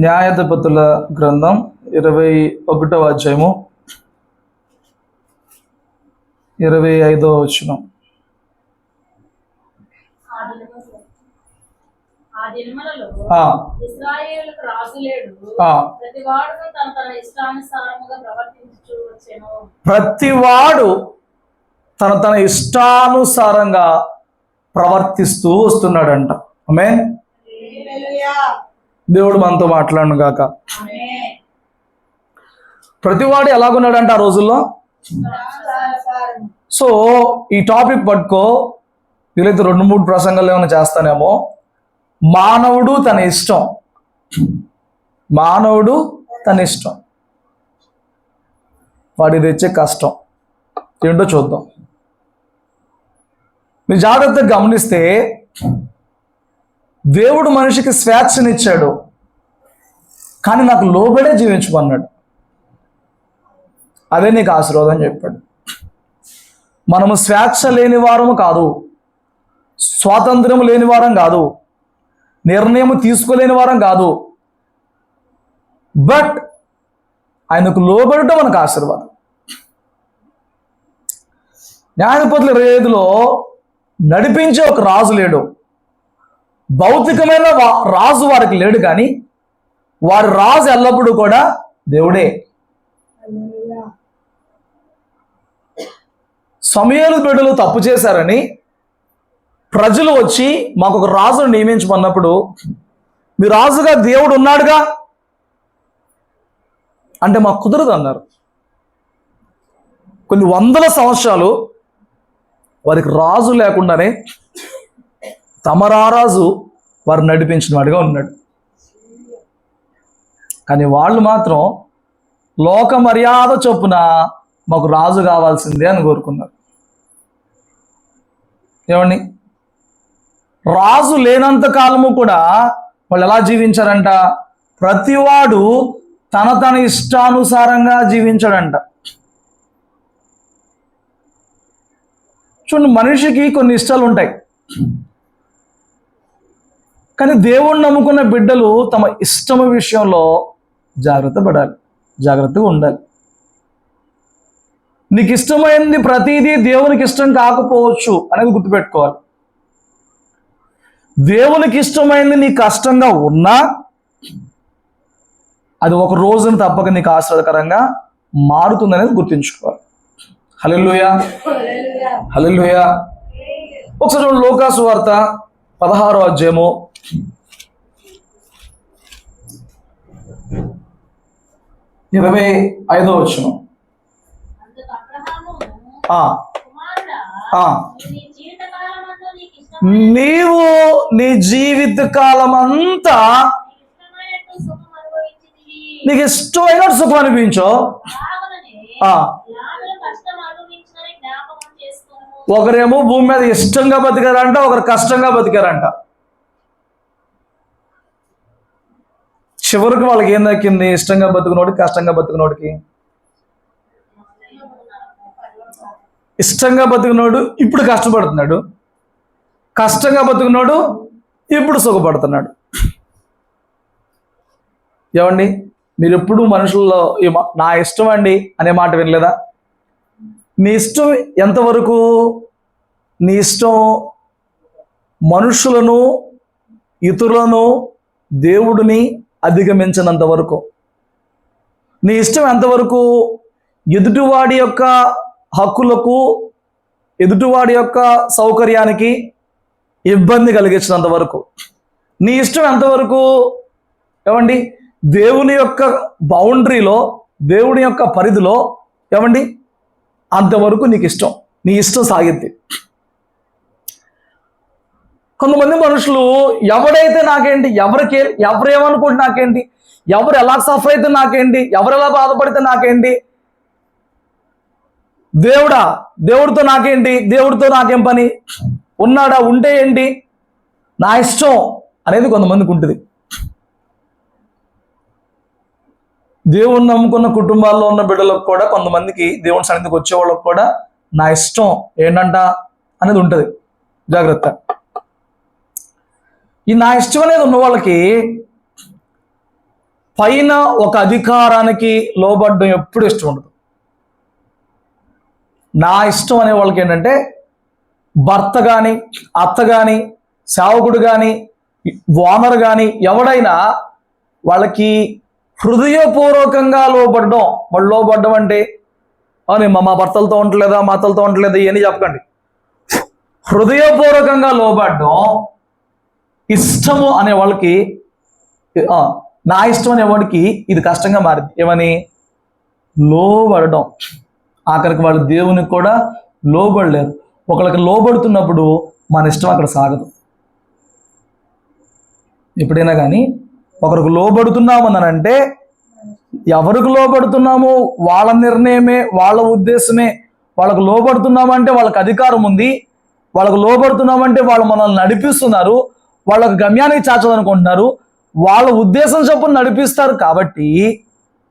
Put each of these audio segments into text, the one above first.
న్యాయాధిపతుల గ్రంథం 21వ అధ్యాయము 25వ వచనం. ప్రతివాడు తన ఇష్టానుసారంగా ప్రవర్తిస్తూ వస్తున్నాడంట. ఆమేన్. దేవుడు మనతో మాట్లాడను గాక. ప్రతివాడు ఎలాగున్నాడంట ఆ రోజుల్లో. సో ఈ టాపిక్ పట్టుకో, వీలైతే 2-3 ప్రసంగాలు ఏమైనా చేస్తానేమో. మానవుడు తన ఇష్టం, మానవుడు తన ఇష్టం, వాడి తెచ్చే కష్టం ఏంటో చూద్దాం. మీరు జాగ్రత్తగా గమనిస్తే దేవుడు మనిషికి స్వేచ్ఛనిచ్చాడు, కానీ నాకు లోబడే జీవించమన్నాడు. అదే నీకు ఆశీర్వాదం చెప్పాడు. మనము స్వేచ్ఛ లేని వారము కాదు, స్వాతంత్ర్యం లేని వారం కాదు, నిర్ణయం తీసుకోలేని వారం కాదు. బట్ ఆయనకు లోబడటం మనకు ఆశీర్వాదం. న్యాయాధిపతుల 25లో నడిపించే ఒక రాజు లేడు. భౌతికమైన రాజు వారికి లేడు, కానీ వారి రాజు ఎల్లప్పుడూ కూడా దేవుడే. సమూయేలు బిడ్డలు తప్పు చేశారని ప్రజలు వచ్చి మాకు ఒక రాజును నియమించమన్నప్పుడు, మీ రాజుగా దేవుడు ఉన్నాడుగా అంటే మాకు కుదరదు అన్నారు. కొన్ని వందల సంవత్సరాలు వారికి రాజు లేకుండానే తమ రారాజు వారు నడిపించిన వాడిగా ఉన్నాడు. కానీ వాళ్ళు మాత్రం లోక మర్యాద చొప్పున మాకు రాజు కావాల్సిందే అని కోరుకున్నారు. ఏమండి, రాజు లేనంత కాలము కూడా వాళ్ళు ఎలా జీవించారంట? ప్రతివాడు తన ఇష్టానుసారంగా జీవించాడంట. చూడండి, మనిషికి కొన్ని ఇష్టాలు ఉంటాయి, కానీ దేవుణ్ణి నమ్ముకున్న బిడ్డలు తమ ఇష్టం విషయంలో జాగ్రత్త పడాలి, జాగ్రత్తగా ఉండాలి. నీకు ఇష్టమైంది ప్రతిదీ దేవునికి ఇష్టం కాకపోవచ్చు అనేది గుర్తుపెట్టుకోవాలి. దేవునికి ఇష్టమైంది నీకు కష్టంగా ఉన్నా అది ఒక రోజున తప్పక నీకు ఆశీర్వాదకరంగా మారుతుందనేది గుర్తుంచుకోవాలి. హల్లెలూయా, హల్లెలూయా. ఒకసారి లూకాసు వార్త 16వ అధ్యాయము 25వ వచనం. నీవు నీ జీవిత కాలం అంతా నీకు ఇష్టమైన సుఖం అనిపించో. ఒకరేమో భూమి మీద ఇష్టంగా బతికారంట, ఒకరు కష్టంగా బతికారంట. చివరికి వాళ్ళకి ఏం దక్కింది? ఇష్టంగా బతుకునోడికి, కష్టంగా బతుకునోడికి. ఇష్టంగా బతుకునోడు ఇప్పుడు కష్టపడుతున్నాడు, కష్టంగా బతుకునోడు ఇప్పుడు సుఖపడుతున్నాడు. ఏమండి, మీరు ఎప్పుడు మనుషుల్లో నా ఇష్టం అండి అనే మాట వినలేదా? నీ ఇష్టం ఎంతవరకు? నీ ఇష్టం మనుషులను, ఇతరులను, దేవుడిని అధిగమించినంత వరకు. నీ ఇష్టం ఎంతవరకు? ఎదుటివాడి యొక్క హక్కులకు, ఎదుటివాడి యొక్క సౌకర్యానికి ఇబ్బంది కలిగించినంత వరకు. నీ ఇష్టం ఎంతవరకు? ఏమండి, దేవుని యొక్క బౌండరీలో, దేవుని యొక్క పరిధిలో, ఏమండి, అంతవరకు నీకు ఇష్టం, నీ ఇష్టం సాగిద్ది. కొంతమంది మనుషులు ఎవడైతే నాకేంటి, ఎవరేమనుకుంటే నాకేంటి, ఎవరు ఎలా సఫర్ అయితే నాకేంటి, ఎవరు ఎలా బాధపడితే నాకేంటి, దేవుడితో నాకేంటి, దేవుడితో నాకేం పని, ఉన్నాడా, ఉంటే ఏంటి, నా ఇష్టం అనేది కొంతమందికి ఉంటుంది. దేవుణ్ణి నమ్ముకున్న కుటుంబాల్లో ఉన్న బిడ్డలకు కూడా, కొంతమందికి దేవుని సన్నిధికి వచ్చే వాళ్ళకు కూడా నా ఇష్టం ఏంటంట అనేది ఉంటుంది. జాగ్రత్త. ఈ నా ఇష్టం అనేది ఉన్న వాళ్ళకి పైన ఒక అధికారానికి లోబడ్డం ఎప్పుడు ఇష్టం ఉండదు. నా ఇష్టం అనే వాళ్ళకి ఏంటంటే భర్త కానీ, అత్త కానీ, సేవకుడు కానీ, ఓనర్ కానీ ఎవడైనా వాళ్ళకి హృదయపూర్వకంగా లోబడ్డం. వాళ్ళు లోబడ్డం అంటే అని మా భర్తలతో ఉండలేదా, మా అత్తలతో ఉండలేదా ఇవన్నీ చెప్పకండి. హృదయపూర్వకంగా లోబడ్డం ఇష్టము అనే వాళ్ళకి, నా ఇష్టం అనేవాడికి ఇది కష్టంగా మారింది. ఏమని? లోబడడం. ఆఖరికి వాళ్ళు దేవునికి కూడా లోబడలేరు. ఒకళ్ళకి లోబడుతున్నప్పుడు మన ఇష్టం అక్కడ సాగదు. ఎప్పుడైనా కానీ ఒకరికి లోబడుతున్నామనంటే ఎవరికి లోబడుతున్నామో వాళ్ళ నిర్ణయమే, వాళ్ళ ఉద్దేశమే. వాళ్ళకు లోబడుతున్నామంటే వాళ్ళకి అధికారం ఉంది. వాళ్ళకు లోబడుతున్నామంటే వాళ్ళు మనల్ని నడిపిస్తున్నారు. వాళ్ళకు గమ్యానికి చాచదనుకుంటున్నారు. వాళ్ళ ఉద్దేశం చొప్పున నడిపిస్తారు. కాబట్టి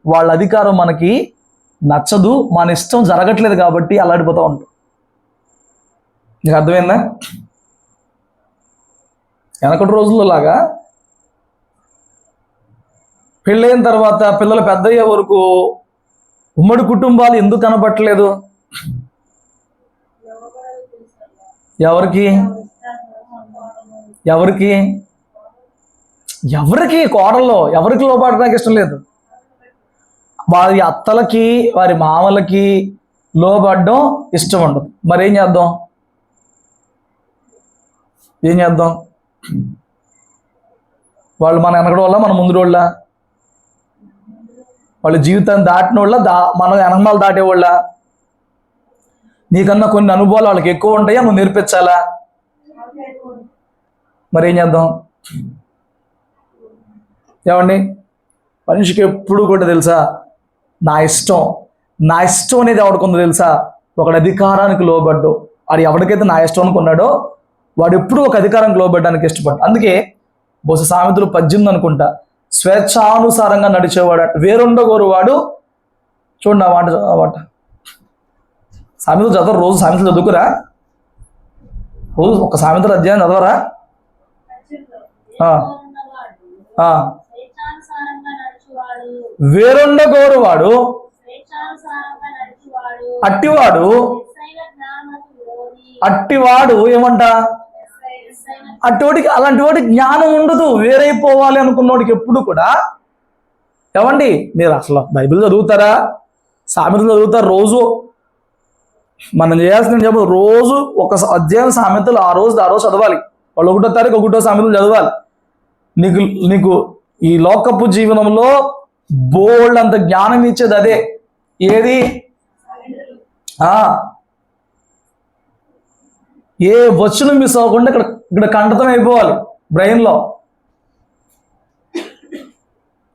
వాళ్ళ అధికారం మనకి నచ్చదు. మన ఇష్టం జరగట్లేదు కాబట్టి అల్లాడిపోతూ ఉంటాం. నీకు అర్థమైందా? వెనకటి రోజుల్లో లాగా పెళ్ళైన తర్వాత పిల్లలు పెద్దయ్యే వరకు ఉమ్మడి కుటుంబాలు ఎందుకు కనపట్టలేదు? ఎవరికి ఎవరికి ఎవరికి కోడల్లో ఎవరికి లోబడడానికి ఇష్టం లేదు. వారి అత్తలకి, వారి మామలకి లోబడడం ఇష్టం ఉండదు. మరి ఏం చేద్దాం? వాళ్ళు మన వెనకడ వాళ్ళ, మన ముందు వాళ్ళ? వాళ్ళ జీవితాన్ని దాటిన వాళ్ళ, మన వెనకమాలు దాటేవాళ్ళ? నీకన్నా కొన్ని అనుభవాలు వాళ్ళకి ఎక్కువ ఉంటాయా, నువ్వు నేర్పించాలా? మరి ఏం చేద్దాం? ఏమండి, మనిషికి ఎప్పుడు కూడా తెలుసా, నా ఇష్టం అనేది ఎవడికొందో తెలుసా? ఒకటి అధికారానికి లోబడ్డు. వాడు ఎవరికైతే నా ఇష్టం అనుకున్నాడో వాడు ఎప్పుడు ఒక అధికారానికి లోబడ్డానికి ఇష్టపడ్డాడు. అందుకే బహుశా సామెతలు 18 అనుకుంటా, స్వేచ్ఛానుసారంగా నడిచేవాడు వేరొండగోరు వాడు. చూడండి ఆ మాట సామెతలు చదవరు. రోజు సామెతలు చదువుకురా? రోజు ఒక సామెతలు అధ్యాయం చదవరా? వేరొండగోరు వాడు అట్టివాడు ఏమంట? అలాంటి వాడికి జ్ఞానం ఉండదు. వేరైపోవాలి అనుకున్నవాడికి ఎప్పుడు కూడా. ఏమండి, మీరు అసలు బైబిల్ చదువుతారా, సామెతలు చదువుతారు? రోజు మనం చేయాల్సిన చెప్పు, రోజు ఒక అధ్యాయం సామెతలు ఆ రోజు చదవాలి. వాళ్ళు 1వ తారీఖు 1వ సామెతలు చదవాలి. నీకు ఈ లోకపు జీవనంలో బోల్డ్ అంత జ్ఞానం ఇచ్చేది అదే. ఏది? ఏ వచనం మిస్ అవ్వకుండా ఇక్కడ కంఠతం అయిపోవాలి, బ్రెయిన్లో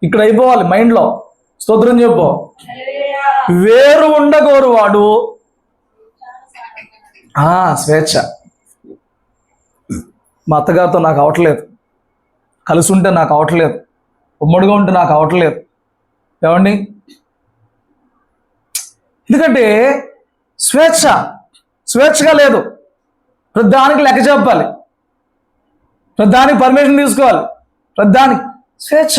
ఇక్కడ అయిపోవాలి, మైండ్లో. స్తోత్రం చెప్పు. వేరు ఉండగోరు వాడు స్వేచ్ఛ. మా అత్తగారితో నాకు అవట్లేదు, కలిసి ఉంటే నాకు అవట్లేదు, ఉమ్మడిగా ఉంటే నాకు అవట్లేదు. ఏమండి? ఎందుకంటే స్వేచ్ఛగా లేదు. ప్రతిదానికి లెక్క చెప్పాలి, ప్రతిదానికి పర్మిషన్ తీసుకోవాలి, ప్రతిదానికి స్వేచ్ఛ.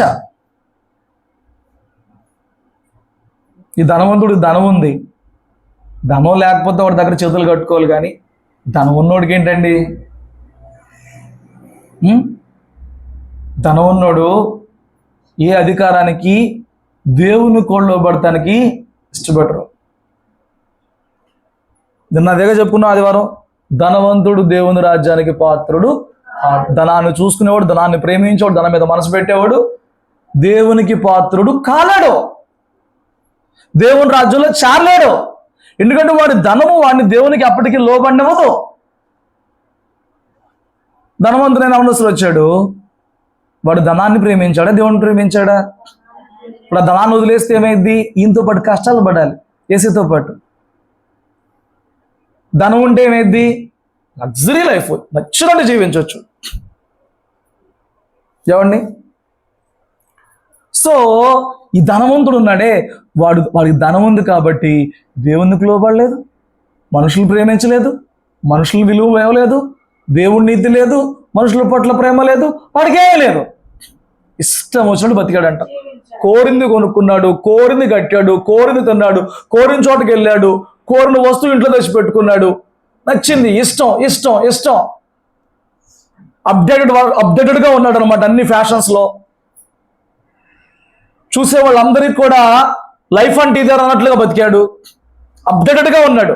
ఈ ధనవంతుడికి ధనం ఉంది, ధనం లేకపోతే వాడి దగ్గర చేతులు కట్టుకోవాలి. కానీ ధనం ఉన్నోడికి ఏంటండి? ధనం ఉన్నోడు ఏ అధికారానికి, దేవుని కోళ్ళబడటానికి ఇష్టపడరు. అదేగా చెప్పుకున్నాం ఆదివారం. ధనవంతుడు దేవుని రాజ్యానికి పాత్రుడు. ధనాన్ని చూసుకునేవాడు, ధనాన్ని ప్రేమించేవాడు, ధనం మీద మనసు పెట్టేవాడు దేవునికి పాత్రుడు కాలేడు, దేవుని రాజ్యంలో చేరలేడు. ఎందుకంటే వాడి ధనము వాడిని దేవునికి అప్పటికి లోబడినవదు. ధనవంతుడైన అవనస్తుడు వచ్చాడు, వాడు ధనాన్ని ప్రేమించాడా, దేవుని ప్రేమించాడా? ఇప్పుడు ఆ ధనాన్ని వదిలేస్తే ఏమైంది? ఈయనతో పాటు కష్టాలు పడాలి, ఏసీతో పాటు. ధనం ఉంటే ఏమైంది? లగ్జరీ లైఫ్, నచ్చినట్టు జీవించవచ్చు. ఏమండి? సో ఈ ధనవంతుడు ఉన్నాడే, వాడికి ధనం ఉంది కాబట్టి దేవునికి లోబడలేదు, మనుషులు ప్రేమించలేదు, మనుషులు విలువ ఇవ్వలేదు, దేవుడి నీతి లేదు, మనుషుల పట్ల ప్రేమ లేదు, వాడికి ఏమీ లేదు. ఇష్టం వచ్చినట్టు బతికాడంట. కోరింది కొనుక్కున్నాడు, కోరింది కట్టాడు, కోరింది తిన్నాడు, కోరిన చోటుకి వెళ్ళాడు, కోరిన వస్తువు ఇంట్లో తెచ్చి పెట్టుకున్నాడు. నచ్చింది, ఇష్టం ఇష్టం ఇష్టం. అప్డేటెడ్గా ఉన్నాడు అనమాట అన్ని ఫ్యాషన్స్లో. చూసే వాళ్ళందరికీ కూడా లైఫ్ అంటే ఇదే అన్నట్లుగా బతికాడు, అప్డేటెడ్గా ఉన్నాడు.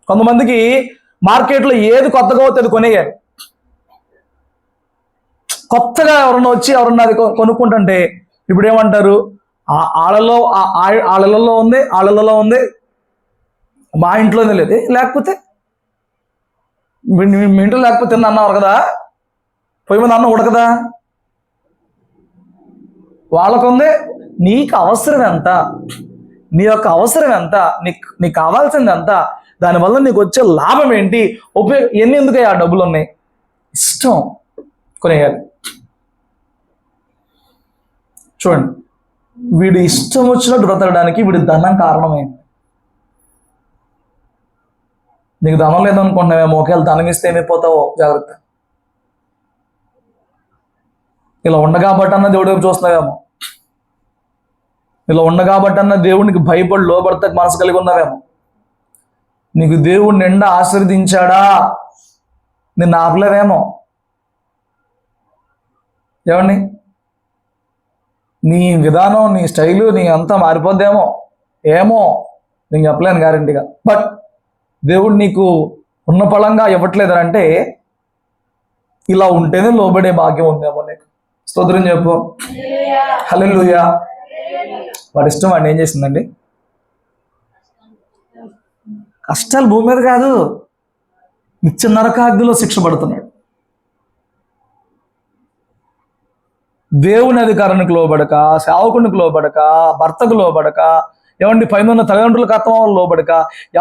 కొంతమందికి మార్కెట్లో ఏది కొత్తగా అవుతుంది అది కొనేయాలి. కొత్తగా ఎవరన్నా వచ్చి ఎవరన్నా అది కొనుక్కుంటుంటే ఇప్పుడు ఏమంటారు, ఆళ్ళలో ఉంది, మా ఇంట్లోనే లేదు. లేకపోతే మీ ఇంట్లో లేకపోతే అన్నవారు కదా, పొయ్యి మీద అన్నం ఉడకదా? వాళ్ళకుందే. నీకు అవసరం ఎంత, నీ యొక్క అవసరం ఎంత, నీకు కావాల్సింది ఎంత, దానివల్ల నీకు వచ్చే లాభం ఏంటి, ఎన్ని ఎందుకు ఆ డబ్బులు ఉన్నాయి, ఇష్టం కొనేయాలి. చూడండి, వీడు ఇష్టం వచ్చినట్టు బ్రతకడానికి వీడి ధనం కారణమైంది. నీకు ధనం లేదనుకుంటున్నావేమో, ఒకవేళ ధనం ఇస్తే ఏమైపోతావో జాగ్రత్త. ఇలా ఉండగాబట్టి అన్న దేవుడి వైపు చూస్తున్నావేమో, ఇలా ఉండగాబట్టి అన్న దేవునికి భయపడి లోబడతా మనసు కలిగి ఉన్నావేమో. నీకు దేవుడు నిండా ఆశీర్వదించాడా, నిన్ను ఆపలేవేమో. ఏమండి, నీ విధానం, నీ స్టైలు, నీ అంతా మారిపోద్దేమో, ఏమో నేను చెప్పలేను గ్యారెంటీగా. బట్ దేవుడు నీకు ఉన్న పళంగా ఇవ్వట్లేదంటే ఇలా ఉంటేనే లోబడే భాగ్యం ఉందేమో నీకు. స్తోత్రం చెప్పు, హల్లెలూయా. వాడి ఇష్టం వాడిని ఏం చేసిందండి? కష్టాలు భూమి మీద కాదు, నిత్య నరకాగ్నిలో శిక్ష పడుతున్నాడు. దేవుని అధికారానికి లోబడక, సేవకునికి లోబడక, భర్తకు లోబడక, ఏమండి పైన ఉన్న తల్లిదండ్రులకు అర్థం లోబడక,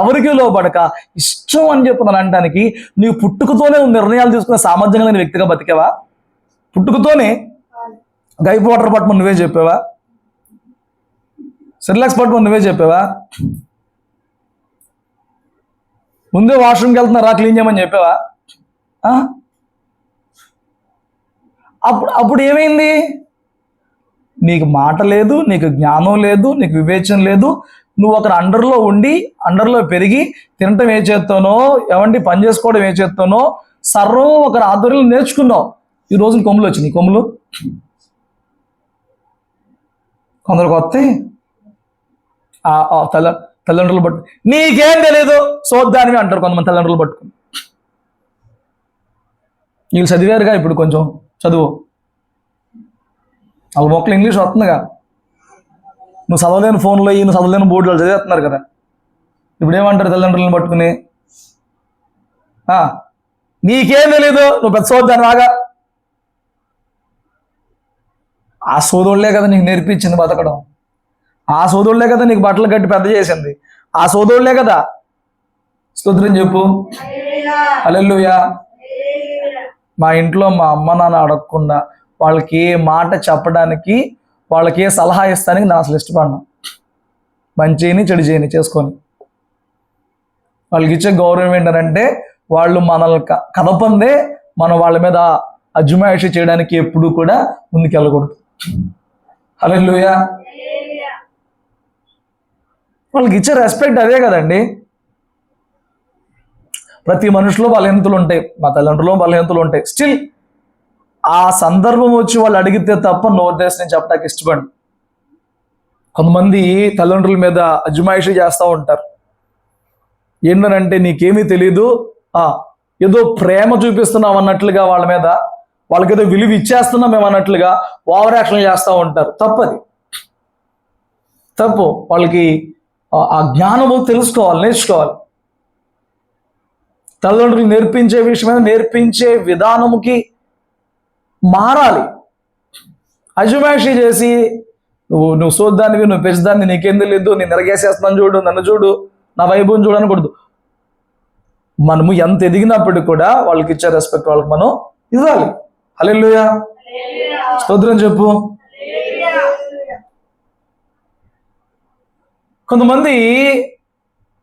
ఎవరికి లోబడక, ఇష్టం అని చెప్పున్నాను అనడానికి నీవు పుట్టుకతోనే నిర్ణయాలు తీసుకునే సామర్థ్యం కలిగిన వ్యక్తిగా బతికావా? పుట్టుకతోనే గైప్ వాటర్ పట్టమని నువ్వే చెప్పావా? సెరిలాక్స్ పట్టమని నువ్వే చెప్పావా? ముందే వాష్రూమ్కి వెళ్తున్నా క్లీన్ చేయమని చెప్పావా? అప్పుడు ఏమైంది? నీకు మాట లేదు, నీకు జ్ఞానం లేదు, నీకు వివేచన లేదు. నువ్వు ఒకరి అండర్లో పెరిగి తినటం ఏ చేస్తానో, ఏమండి పని చేసుకోవడం ఏ చేస్తానో సర్వం ఒకరి ఆధ్వర్యంలో నేర్చుకున్నావు. ఈ రోజున కొమ్ములు వచ్చినాయి. కొమ్ములు కొందరికి వస్తాయి. తల్లిదండ్రులు పట్టు నీకేం తెలియదు సోద్దానివి అంటారు కొంతమంది తల్లిదండ్రులు పట్టుకుని. వీళ్ళు చదివారుగా, ఇప్పుడు కొంచెం చదువు, వాళ్ళ మొక్కలు ఇంగ్లీష్ వస్తుందిగా. నువ్వు చదవలేని ఫోన్లో నువ్వు చదవలేని బోర్డులో చదివేస్తున్నారు కదా. ఇప్పుడు ఏమంటారు తల్లిదండ్రులను పట్టుకుని? నీకేం తెలీదు, నువ్వు పెద్ద సోద్దాని బాగా. ఆ సోదోళ్లే కదా నీకు నేర్పించింది బతకడం, ఆ సోదోళ్లే కదా నీకు బట్టలు కట్టి పెద్ద చేసింది, ఆ సోదోళ్లే కదా. స్తోత్రం చెప్పు, హల్లెలూయా. మా ఇంట్లో మా అమ్మ నాన్న అడగకుండా వాళ్ళకి ఏ మాట చెప్పడానికి, వాళ్ళకి ఏ సలహా ఇస్తానికి నేను అసలు ఇష్టపడినా. మంచి చేయని చెడు చేయని చేసుకొని వాళ్ళకి ఇచ్చే గౌరవం ఏంటంటే వాళ్ళు మనల్ని కదపందే మనం వాళ్ళ మీద అజమాయిషీ చేయడానికి ఎప్పుడు కూడా ముందుకెళ్ళకూడదు. హల్లెలూయా. వాళ్ళకి ఇచ్చే రెస్పెక్ట్ అదే కదండి. ప్రతి మనుషులో బలహీనతలు ఉంటాయి, మా తల్లిదండ్రులో బలహీనతలు ఉంటాయి. స్టిల్ ఆ సందర్భం వచ్చి వాళ్ళు అడిగితే తప్ప నోదేశం నేను చెప్పడానికి ఇష్టపడి. కొంతమంది తల్లిదండ్రుల మీద అజమాయిషీ చేస్తూ ఉంటారు. ఏంటనంటే నీకేమీ తెలీదు, ఏదో ప్రేమ చూపిస్తున్నాం అన్నట్లుగా వాళ్ళ మీద, వాళ్ళకి ఏదో విలువ ఇచ్చేస్తున్నాం మేము అన్నట్లుగా ఓవర్ యాక్షన్ చేస్తూ ఉంటారు. తప్పది, తప్పు. వాళ్ళకి ఆ జ్ఞానము తెలుసుకోవాలి, నేర్చుకోవాలి. తల్లిదండ్రులు నేర్పించే విషయమైన నేర్పించే విధానముకి మారాలి. అజమాయిషీ చేసి నువ్వు సోద్దానివి, నువ్వు పెంచుదాన్ని, నీకేం తెలియదు, నేను ఎరగేసేస్తున్నాను చూడు, నన్ను చూడు, నా వైభవం చూడు అనకూడదు. మనము ఎంత ఎదిగినప్పటికీ కూడా వాళ్ళకి ఇచ్చే రెస్పెక్ట్ వాళ్ళకి మనం ఇవ్వాలి. హల్లెలూయా. స్తోత్రం చెప్పు. కొంతమంది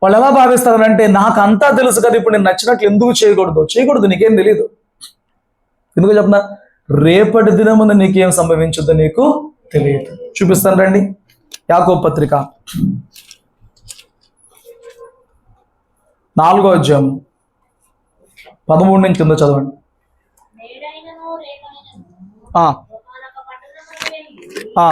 వాళ్ళు ఎలా భావిస్తారంటే నాకంతా తెలుసు కదా, ఇప్పుడు నేను నచ్చినట్లు ఎందుకు చేయకూడదు, నీకేం తెలియదు. ఎందుకు చెప్పనా? రేపటి దినమున నీకేం సంభవించద్దు నీకు తెలియదు. చూపిస్తాను రండి. యాకోబు పత్రిక 4వ అధ్యాయం 13 నుంచి కింద చదవండి. ఆ ఆ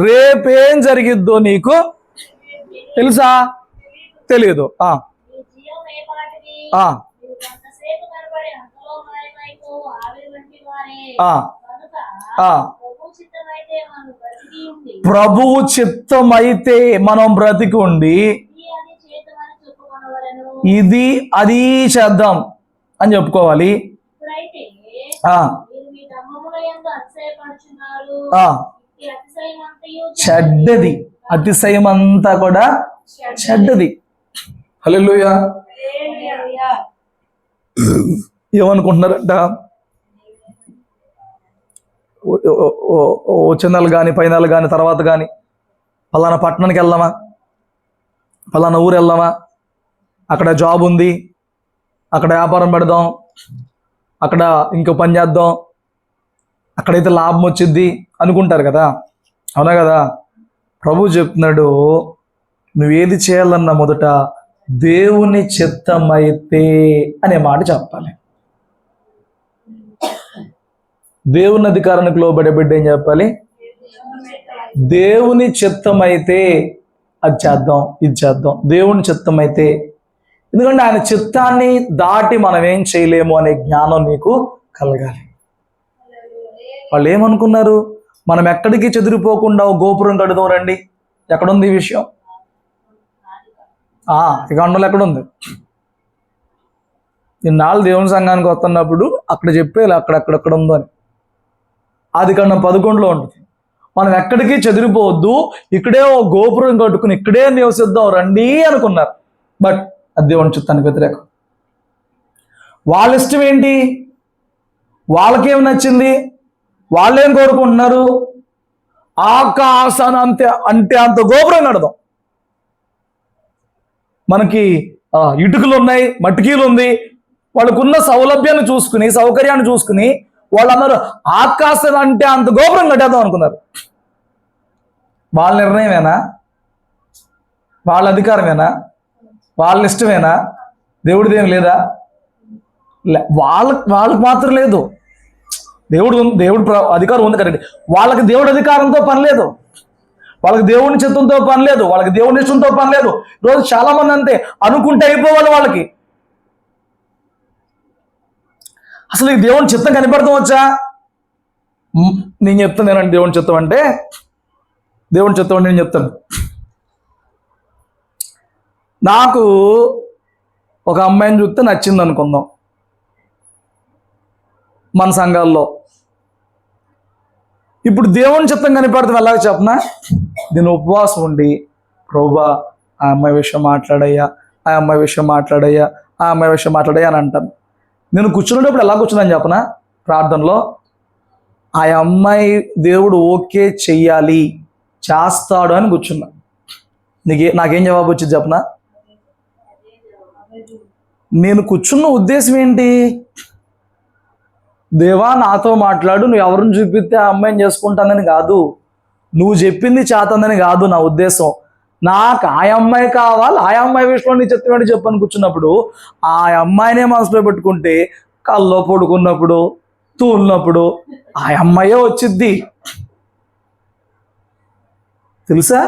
రేపేం జరిగిద్దో నీకు తెలుసా? తెలియదు. ప్రభువు చిత్తమైతే మనం బ్రతికి ఉండి ఇది అది చేద్దాం అని చెప్పుకోవాలి. చెడ్డది, అతిశయం అంతా కూడా చెడ్డది. హల్లెలూయా. ఏమనుకుంటున్నారంట? వచ్చే నెల కానీ పై నెల కానీ తర్వాత కానీ పలానా పట్టణానికి వెళ్దామా, పలానా ఊరు వెళ్దామా, అక్కడ జాబ్ ఉంది, అక్కడ వ్యాపారం పెడదాం, అక్కడ ఇంకో పని చేద్దాం, అక్కడైతే లాభం వచ్చిద్ది అనుకుంటారు కదా. అవునా కదా? ప్రభు చెప్తున్నాడు, నువ్వేది చేయాలన్నా మొదట దేవుని చిత్తమైతే అనే మాట చెప్పాలి. దేవుని అధికారానికి లోబడే బిడ్డ ఏం చెప్పాలి? దేవుని చిత్తమైతే అది చేద్దాం, ఇది చేద్దాం. దేవుని చిత్తమైతే, ఎందుకంటే ఆయన చిత్తాన్ని దాటి మనం ఏం చేయలేము అనే జ్ఞానం నీకు కలగాలి. వాళ్ళు ఏమనుకున్నారు? మనం ఎక్కడికి చెదిరిపోకుండా గోపురం కడదాం రండి. ఎక్కడుంది ఈ విషయం? ఇక ఎక్కడుంది? ఇన్నాళ్ళు దేవుని సంఘానికి వస్తున్నప్పుడు అక్కడ చెప్పేది అక్కడెక్కడ ఉందో అని. ఆదికాండం 11లో ఉంటుంది. మనం ఎక్కడికి చెదిరిపోవద్దు, ఇక్కడే ఓ గోపురం కట్టుకుని ఇక్కడే నివసిద్దాం రండి అనుకున్నారు. బట్ అది దేవుని చిత్తానికి వ్యతిరేకం. వాళ్ళ ఇష్టం ఏంటి? వాళ్ళకేం నచ్చింది? వాళ్ళేం కోరుకుంటున్నారు? ఆకాశాన్ని అంత గోపురం కడదాం. మనకి ఇటుకలు ఉన్నాయి, మట్టికీలు ఉంది, వాళ్ళకున్న సౌలభ్యాన్ని చూసుకుని, సౌకర్యాన్ని చూసుకుని వాళ్ళందరూ ఆకాశం అంత గోపురం కట్టేద్దాం అనుకున్నారు. వాళ్ళ నిర్ణయమేనా? వాళ్ళ అధికారమేనా? వాళ్ళ ఇష్టమేనా? దేవుడిది ఏం లేదా? వాళ్ళకి మాత్రం లేదు. దేవుడు అధికారం ఉంది కదండి. వాళ్ళకి దేవుడి అధికారంతో పని లేదు, వాళ్ళకి దేవుని చిత్తంతో పని లేదు, వాళ్ళకి దేవుని ఇష్టంతో పని లేదు. ఈరోజు చాలా మంది అంతే అనుకుంటే అయిపోవాలి. వాళ్ళకి అసలు ఈ దేవుని చిత్తం కనిపెడతాం వచ్చా? నేను చెప్తాను నేనండి. దేవుని చిత్తం అంటే నేను చెప్తాను. నాకు ఒక అమ్మాయిని చూస్తే నచ్చింది అనుకుందాం మన సంఘాల్లో. ఇప్పుడు దేవుని చిత్తం కనిపెడతాం ఎలాగ చెప్పనా? దీని ఉపవాసం ఉండి, ప్రభువా ఆ అమ్మాయి విషయం మాట్లాడయ్యా, ఆ అమ్మాయి విషయం మాట్లాడయ్యా, ఆ అమ్మాయి విషయం మాట్లాడయ్యా అని అంటాను. నేను కూర్చునేటప్పుడు ఎలా కూర్చున్నాను చెప్పనా? ప్రార్థనలో ఆ అమ్మాయి దేవుడు ఓకే చెయ్యాలి, చేస్తాడు అని కూర్చున్నా. నాకేం జవాబు వచ్చింది చెప్పనా? నేను కూర్చున్న ఉద్దేశం ఏంటి? దేవా నాతో మాట్లాడు, నువ్వు ఎవరిని చూపిస్తే ఆ అమ్మాయిని చేసుకుంటానని కాదు, నువ్వు చెప్పింది చేతందని కాదు నా ఉద్దేశం. నాకు ఆ అమ్మాయి కావాలి, ఆ అమ్మాయి విషయంలో నీ చెప్తామని చెప్పని కూర్చున్నప్పుడు ఆ అమ్మాయినే మనసులో పెట్టుకుంటే కల్లో పడుకున్నప్పుడు, తూలినప్పుడు ఆ అమ్మాయే వచ్చిద్ది. తెలుసా?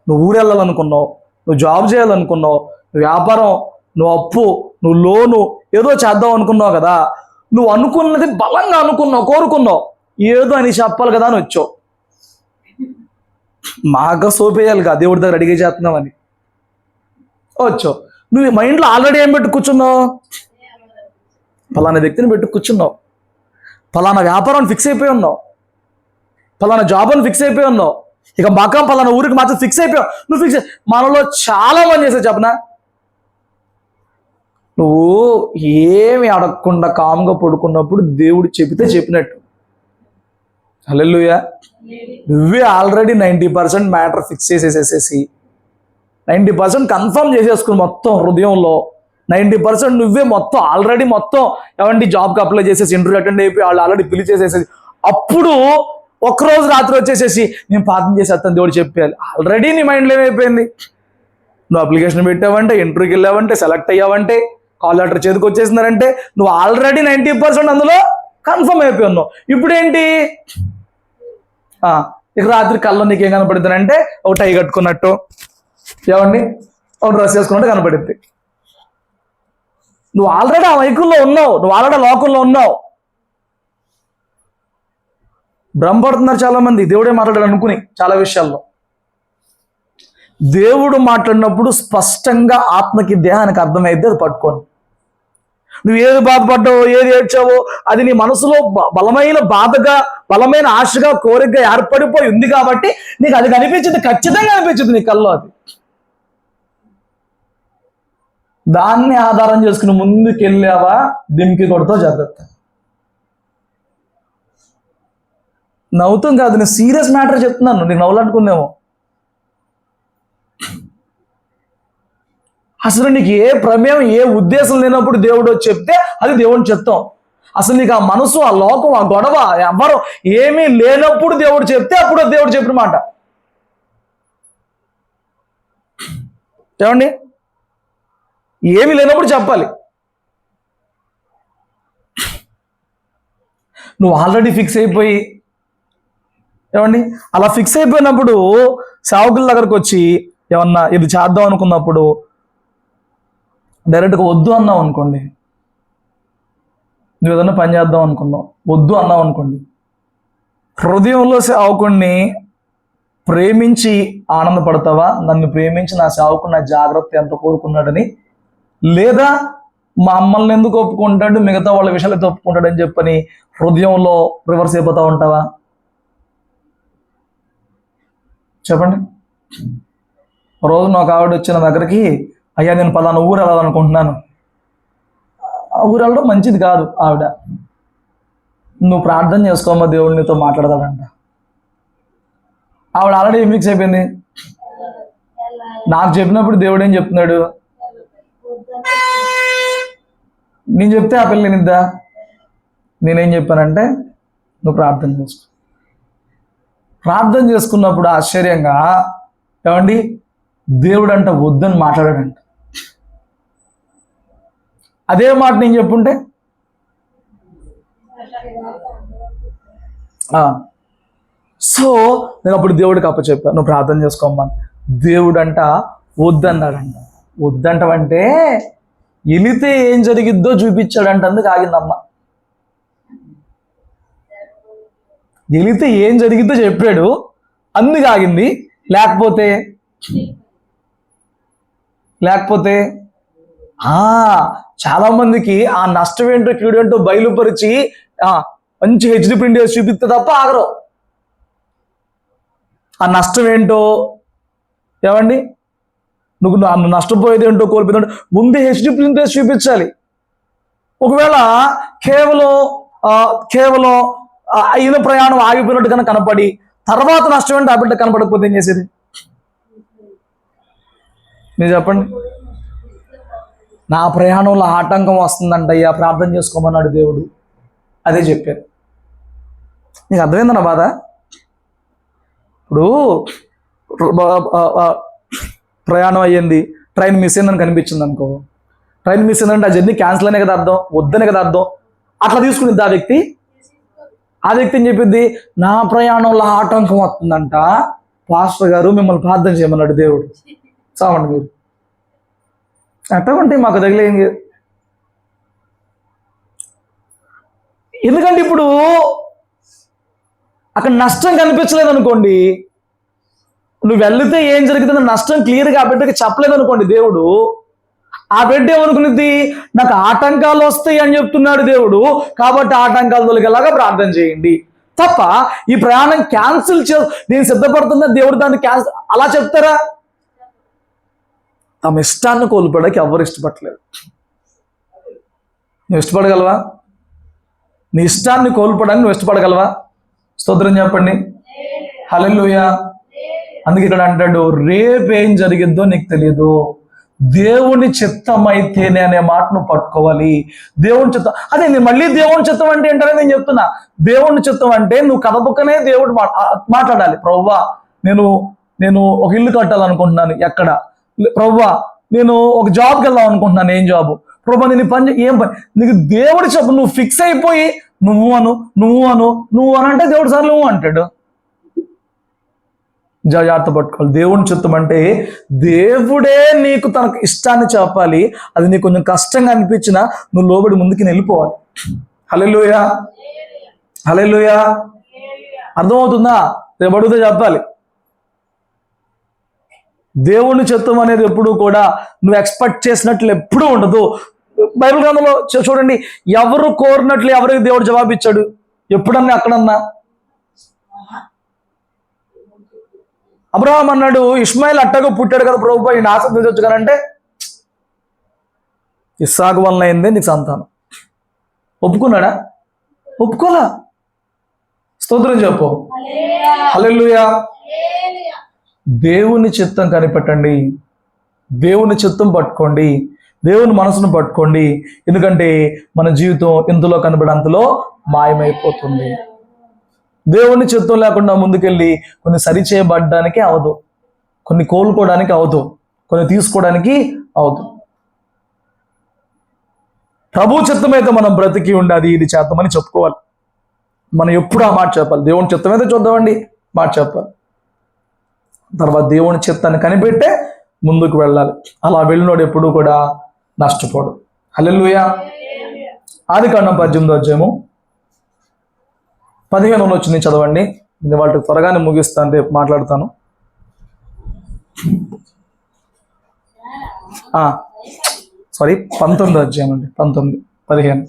నువ్వు ఊరు వెళ్ళాలనుకున్నావు, నువ్వు జాబ్ చేయాలనుకున్నావు, నువ్వు వ్యాపారం, నువ్వు అప్పు, నువ్వు లోను ఏదో చేద్దాం అనుకున్నావు కదా. నువ్వు అనుకున్నది బలంగా అనుకున్నావు, కోరుకున్నావు, ఏదో అని చెప్పాలి కదా అని వచ్చావు. మాగా సోపేయాలి కదా దేవుడి దగ్గర అడిగే చేస్తున్నామని వచ్చావు. నువ్వు మైండ్లో ఆల్రెడీ ఏం పెట్టు కూర్చున్నావు? ఫలానా వ్యక్తిని పెట్టు కూర్చున్నావు, ఫలానా వ్యాపారాన్ని ఫిక్స్ అయిపోయి ఉన్నావు, ఫలానా జాబ్ అని ఫిక్స్ అయిపోయి ఉన్నావు, ఇక మకం ఫలానా ఊరికి మాత్రం ఫిక్స్ అయిపోయావు. నువ్వు ఫిక్స్. మనలో చాలా మంది చేసే చెప్పనా, నువ్వు ఏమి అడగకుండా కామ్గా పడుకున్నప్పుడు దేవుడు చెబితే చెప్పినట్టు. హల్లెలూయా. నువ్వే ఆల్రెడీ 90% మ్యాటర్ ఫిక్స్ చేసేసేసేసి 90% కన్ఫర్మ్ చేసేసుకుని మొత్తం హృదయంలో 90% నువ్వే మొత్తం ఆల్రెడీ మొత్తం ఏమండి జాబ్కి అప్లై చేసేసి ఇంటర్వ్యూ అటెండ్ అయిపోయి వాళ్ళు ఆల్రెడీ పిలిచేసేసేసి అప్పుడు ఒక్కరోజు రాత్రి వచ్చేసేసి నేను ప్రార్థన చేసేస్తాను దేవుడు చెప్పేయాలి. ఆల్రెడీ నీ మైండ్లో ఏమైపోయింది? నువ్వు అప్లికేషన్ పెట్టావంటే, ఇంటర్వ్యూకి వెళ్ళావంటే, సెలెక్ట్ అయ్యావంటే, కాల్ లెటర్ చేతికి వచ్చేసిందంటే నువ్వు ఆల్రెడీ 90% అందులో కన్ఫర్మ్ అయిపోయి ఉన్నావు. ఇప్పుడేంటి? ఇక రాత్రి కళ్ళలో నీకేం కనపడుతుందంటే ఒక టై కట్టుకున్నట్టు, ఏమండి ఒక డ్రెస్ వేసుకున్నట్టు కనపడుద్ది. నువ్వు ఆల్రెడీ ఆ వైకుల్లో ఉన్నావు, నువ్వు ఆల్రెడీ లోకంలో ఉన్నావు. భ్రమపడుతున్నారు చాలా మంది దేవుడే మాట్లాడాడు అనుకుని చాలా విషయాల్లో. దేవుడు మాట్లాడినప్పుడు స్పష్టంగా ఆత్మకి దేహానికి అర్థమైతే అది పట్టుకోండి. నువ్వు ఏది బాధపడ్డావో, ఏది ఏడ్చావో అది నీ మనసులో బలమైన బాధగా, బలమైన ఆశగా, కోరికగా ఏర్పడిపోయి ఉంది కాబట్టి నీకు అది కనిపించింది, ఖచ్చితంగా అనిపించింది నీ కల్లో. అది దాన్ని ఆధారం చేసుకుని ముందుకు వెళ్ళావా దిమ్కి కొడతావు. జాగ్రత్త. నవ్వుతాం కాదు, నేను సీరియస్ మ్యాటర్ చెప్తున్నాను. నీకు నవ్వులాడుకుందేమో. అసలు నీకు ఏ ప్రమేయం, ఏ ఉద్దేశం లేనప్పుడు దేవుడు చెప్తే అది దేవుని చెప్తాం. అసలు నీకు ఆ మనసు, ఆ లోకం, ఆ గొడవ ఎవరు ఏమీ లేనప్పుడు దేవుడు చెప్తే అప్పుడు దేవుడు చెప్పిన మాట. ఏమండి? ఏమీ లేనప్పుడు చెప్పాలి. నువ్వు ఆల్రెడీ ఫిక్స్ అయిపోయి, ఏమండి అలా ఫిక్స్ అయిపోయినప్పుడు సేవకుల దగ్గరకు వచ్చి ఏమన్నా ఇది చేద్దాం అనుకున్నప్పుడు డైరెక్ట్గా వద్దు అన్నావు అనుకోండి, నువ్వు ఏదన్నా పని చేద్దాం అనుకున్నావు, వద్దు అన్నావు అనుకోండి, హృదయంలో సేవకుడిని ప్రేమించి ఆనందపడతావా? నన్ను ప్రేమించి నా సేవకుడు నా జాగ్రత్త ఎంత కోరుకున్నాడని, లేదా మా అమ్మల్ని ఎందుకు ఒప్పుకుంటాడు, మిగతా వాళ్ళ విషయాలు ఒప్పుకుంటాడని చెప్పని హృదయంలో రివర్స్ అయిపోతా ఉంటావా? చెప్పండి. రోజు నాకు ఆవిడ వచ్చిన దగ్గరికి, అయ్యా నేను పలానా ఊరు వెళ్ళాలనుకుంటున్నాను. ఆ ఊరు వెళ్ళడం మంచిది కాదు. ఆవిడ, నువ్వు ప్రార్థన చేసుకోమా దేవుడు నీతో మాట్లాడతాడంట. ఆవిడ ఆల్రెడీ ఏం ఫిక్స్ అయిపోయింది. నాకు చెప్పినప్పుడు దేవుడు ఏం చెప్తున్నాడు? నేను చెప్తే ఆ పిల్ల నిద్దా. నేనేం చెప్పానంటే నువ్వు ప్రార్థన చేసుకో. ప్రార్థన చేసుకున్నప్పుడు ఆశ్చర్యంగా ఏమండి దేవుడు అంట వద్దని మాట్లాడాడంట. అదే మాట నేను చెప్పుంటే సో నేను అప్పుడు దేవుడికి అప్పచెప్పాను, నువ్వు ప్రార్థన చేసుకోమని. దేవుడు అంట వద్దన్నాడంట. వద్దంటవంటే వెళితే ఏం జరిగిద్దో చూపించాడంట. అందుకు ఆగిందమ్మ. వెళితే ఏం జరిగిద్దో చెప్పాడు, అందుకు ఆగింది. లేకపోతే చాలా మందికి ఆ నష్టం ఏంటో కీడేంటో బయలుపరిచి మంచి హెచ్డి ప్రింట్ చేసి చూపిస్తే తప్ప ఆగరు. ఆ నష్టం ఏంటో, ఏమండి నువ్వు నష్టపోయేది ఏంటో, కోల్పోయేది ముందే హెచ్డి ప్రింట్ చేసి చూపించాలి. ఒకవేళ కేవలం అయిన ప్రయాణం ఆగిపోయినట్టు కనుక కనపడి తర్వాత నష్టం ఏంటో ఆ బిడ్డ కనపడకపోతే ఏం చేసేది? మీరు చెప్పండి. నా ప్రయాణంలో ఆటంకం వస్తుందంట, అయ్యా ప్రార్థన చేసుకోమన్నాడు దేవుడు. అదే చెప్పారు. నీకు అర్థమైంది నా బాధ? ఇప్పుడు ప్రయాణం అయ్యింది, ట్రైన్ మిస్ అయిందని కనిపించింది అనుకో. ట్రైన్ మిస్ అయిందంటే ఆ జర్నీ క్యాన్సిల్ అనే కదా అర్థం, వద్దనే కదా అర్థం. అట్లా తీసుకునిద్ది ఆ వ్యక్తి ఏం చెప్పింది? నా ప్రయాణంలో ఆటంకం వస్తుందంట, పాస్టర్ గారు మిమ్మల్ని ప్రార్థన చేయమన్నాడు దేవుడు. చావండి మీరు. అట్టకుంటే మాకు తగిలేం. ఎందుకంటే ఇప్పుడు అక్కడ నష్టం కనిపించలేదు అనుకోండి, నువ్వు వెళితే ఏం జరుగుతుందో నష్టం క్లియర్గా ఆ బిడ్డకి చెప్పలేదు అనుకోండి దేవుడు, ఆ బిడ్డ ఏమనుకునేది? నాకు ఆటంకాలు వస్తాయి అని చెప్తున్నాడు దేవుడు, కాబట్టి ఆటంకాలు తొలగేలాగా ప్రార్థన చేయండి తప్ప ఈ ప్రయాణం క్యాన్సిల్ నేను సిద్ధపడుతున్నా దేవుడు దాన్ని క్యాన్సిల్ అలా చెప్తారా? తమ ఇష్టాన్ని కోల్పోవడానికి ఎవరు ఇష్టపడలేదు. నువ్వు ఇష్టపడగలవా? నీ ఇష్టాన్ని కోల్పోవడానికి నువ్వు ఇష్టపడగలవా? స్తోత్రం చెప్పండి. హల్లెలూయా. అందుకే ఇక్కడ అంటాడు, రేపు ఏం జరిగిద్దో నీకు తెలియదు, దేవుని చిత్తం అయితేనే అనే మాటను పట్టుకోవాలి. దేవుని చిత్తం అదే నేను మళ్ళీ దేవుని చిత్తం అంటే ఏంటనే నేను చెప్తున్నా. దేవుని చిత్తం అంటే నువ్వు కథబుక్కనే దేవుడు మాట్లాడాలి. ప్రభువా నేను ఒక ఇల్లు కట్టాలనుకుంటున్నాను, ఎక్కడ? ప్రభువా నేను ఒక జాబ్కి వెళ్దాం అనుకుంటున్నాను, ఏం జాబు? ప్రభువా నేను పని ఏం పని? నీకు దేవుడు చెప్పు. నువ్వు ఫిక్స్ అయిపోయి నువ్వు అను అంటే దేవుడు సార్ నువ్వు అంటాడు. జాగ్రత్త పట్టుకోవాలి. దేవుని చిత్తం అంటే దేవుడే నీకు తనకు ఇష్టాన్ని చెప్పాలి. అది నీకు కొంచెం కష్టంగా అనిపించినా నువ్వు లోబడి ముందుకు వెళ్ళిపోవాలి. హల్లెలూయా, హల్లెలూయా. అర్థమవుతుందా? రేపు అడిగితే చెప్పాలి. దేవుని చిత్తం అనేది ఎప్పుడు కూడా నువ్వు ఎక్స్పెక్ట్ చేసినట్లు ఎప్పుడూ ఉండదు. బైబిల్ గ్రంథంలో చూడండి, ఎవరు కోరినట్లు ఎవరికి దేవుడు జవాబిచ్చాడు? ఎప్పుడన్నా అక్కడన్నా? అబ్రహాం అన్నాడు, ఇష్మాయిల్ అట్టగా పుట్టాడు కదా ప్రభువా, ఈ ఆశీర్వదించవచ్చు కానంటే ఇస్సాకు వలన అయిందే నీకు సంతానం. ఒప్పుకున్నాడా? ఒప్పుకోలా. స్తోత్రం చెప్పు. హల్లెలూయా. దేవుని చిత్తం కనిపెట్టండి, దేవుని చిత్తం పట్టుకోండి, దేవుని మనసును పట్టుకోండి. ఎందుకంటే మన జీవితం ఇందులో కనబడి అంతలో మాయమైపోతుంది. దేవుని చిత్తం లేకుండా ముందుకెళ్ళి కొన్ని సరి చేయబడ్డానికి అవదు, కొన్ని కోలుకోవడానికి అవదు, కొన్ని తీసుకోవడానికి అవదు. ప్రభు చిత్తం అయితే మనం బ్రతికి ఉండాలి, ఇది చేద్దామని చెప్పుకోవాలి. మనం ఎప్పుడు ఆ మాట చెప్పాలి. దేవుని చిత్తం అయితే చూద్దామండి మాట చెప్పాలి. తర్వాత దేవుని చిత్తాన్ని కనిపెట్టే ముందుకు వెళ్ళాలి. అలా వెళ్ళినోడు ఎప్పుడు కూడా నష్టపోడు. హల్లెలూయా. ఆదికాండం 18వ అధ్యాయము 15వ వచనం చదవండి. నేను వాటికి త్వరగానే ముగిస్తాను, రేపు మాట్లాడతాను. సారీ 19వ అధ్యాయం అండి, 19, 15.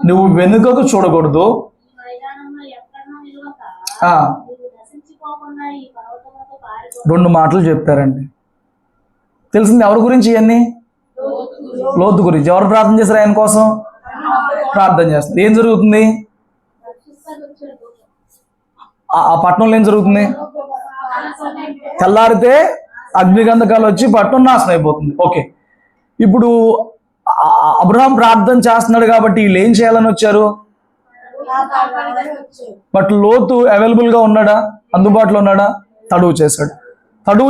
నువ్వు వెనుకకు చూడకూడదు. రెండు మాటలు చెప్పారండి. తెలిసింది ఎవరి గురించి? ఇవన్నీ లోతు గురించి. ఎవరు ప్రార్థన చేస్తారు? ఆయన కోసం ప్రార్థన చేస్తారు. ఏం జరుగుతుంది? ఆ పట్టణంలో ఏం జరుగుతుంది? తెల్లారితే అగ్నిగంధకాలు వచ్చి పట్టణం నాశనం అయిపోతుంది. ఓకే, ఇప్పుడు అబ్రహాం ప్రార్థన చేస్తున్నాడు కాబట్టి వీళ్ళు ఏం చేయాలని వచ్చారు? బట్ లోతు అవైలబుల్గా ఉన్నాడా? అందుబాటులో ఉన్నాడా? తడువు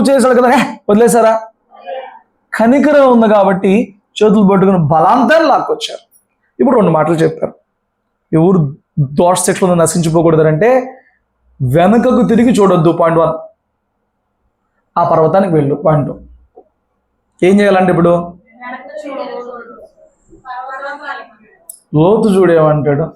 చేశాడు కదా, వదిలేశారా? కనికరం ఉంది కాబట్టి చేతులు పట్టుకుని బలాంతాన్ని లాక్కొచ్చారు. ఇప్పుడు రెండు మాటలు చెప్పారు. ఎవరు దోష శిక్షలో నశించిపోకూడదంటే వెనుకకు తిరిగి చూడొద్దు. పాయింట్ 1. ఆ పర్వతానికి వెళ్ళు. పాయింట్ 2. ఏం చేయాలంటే ఇప్పుడు లోతు చూడేమంటాడు?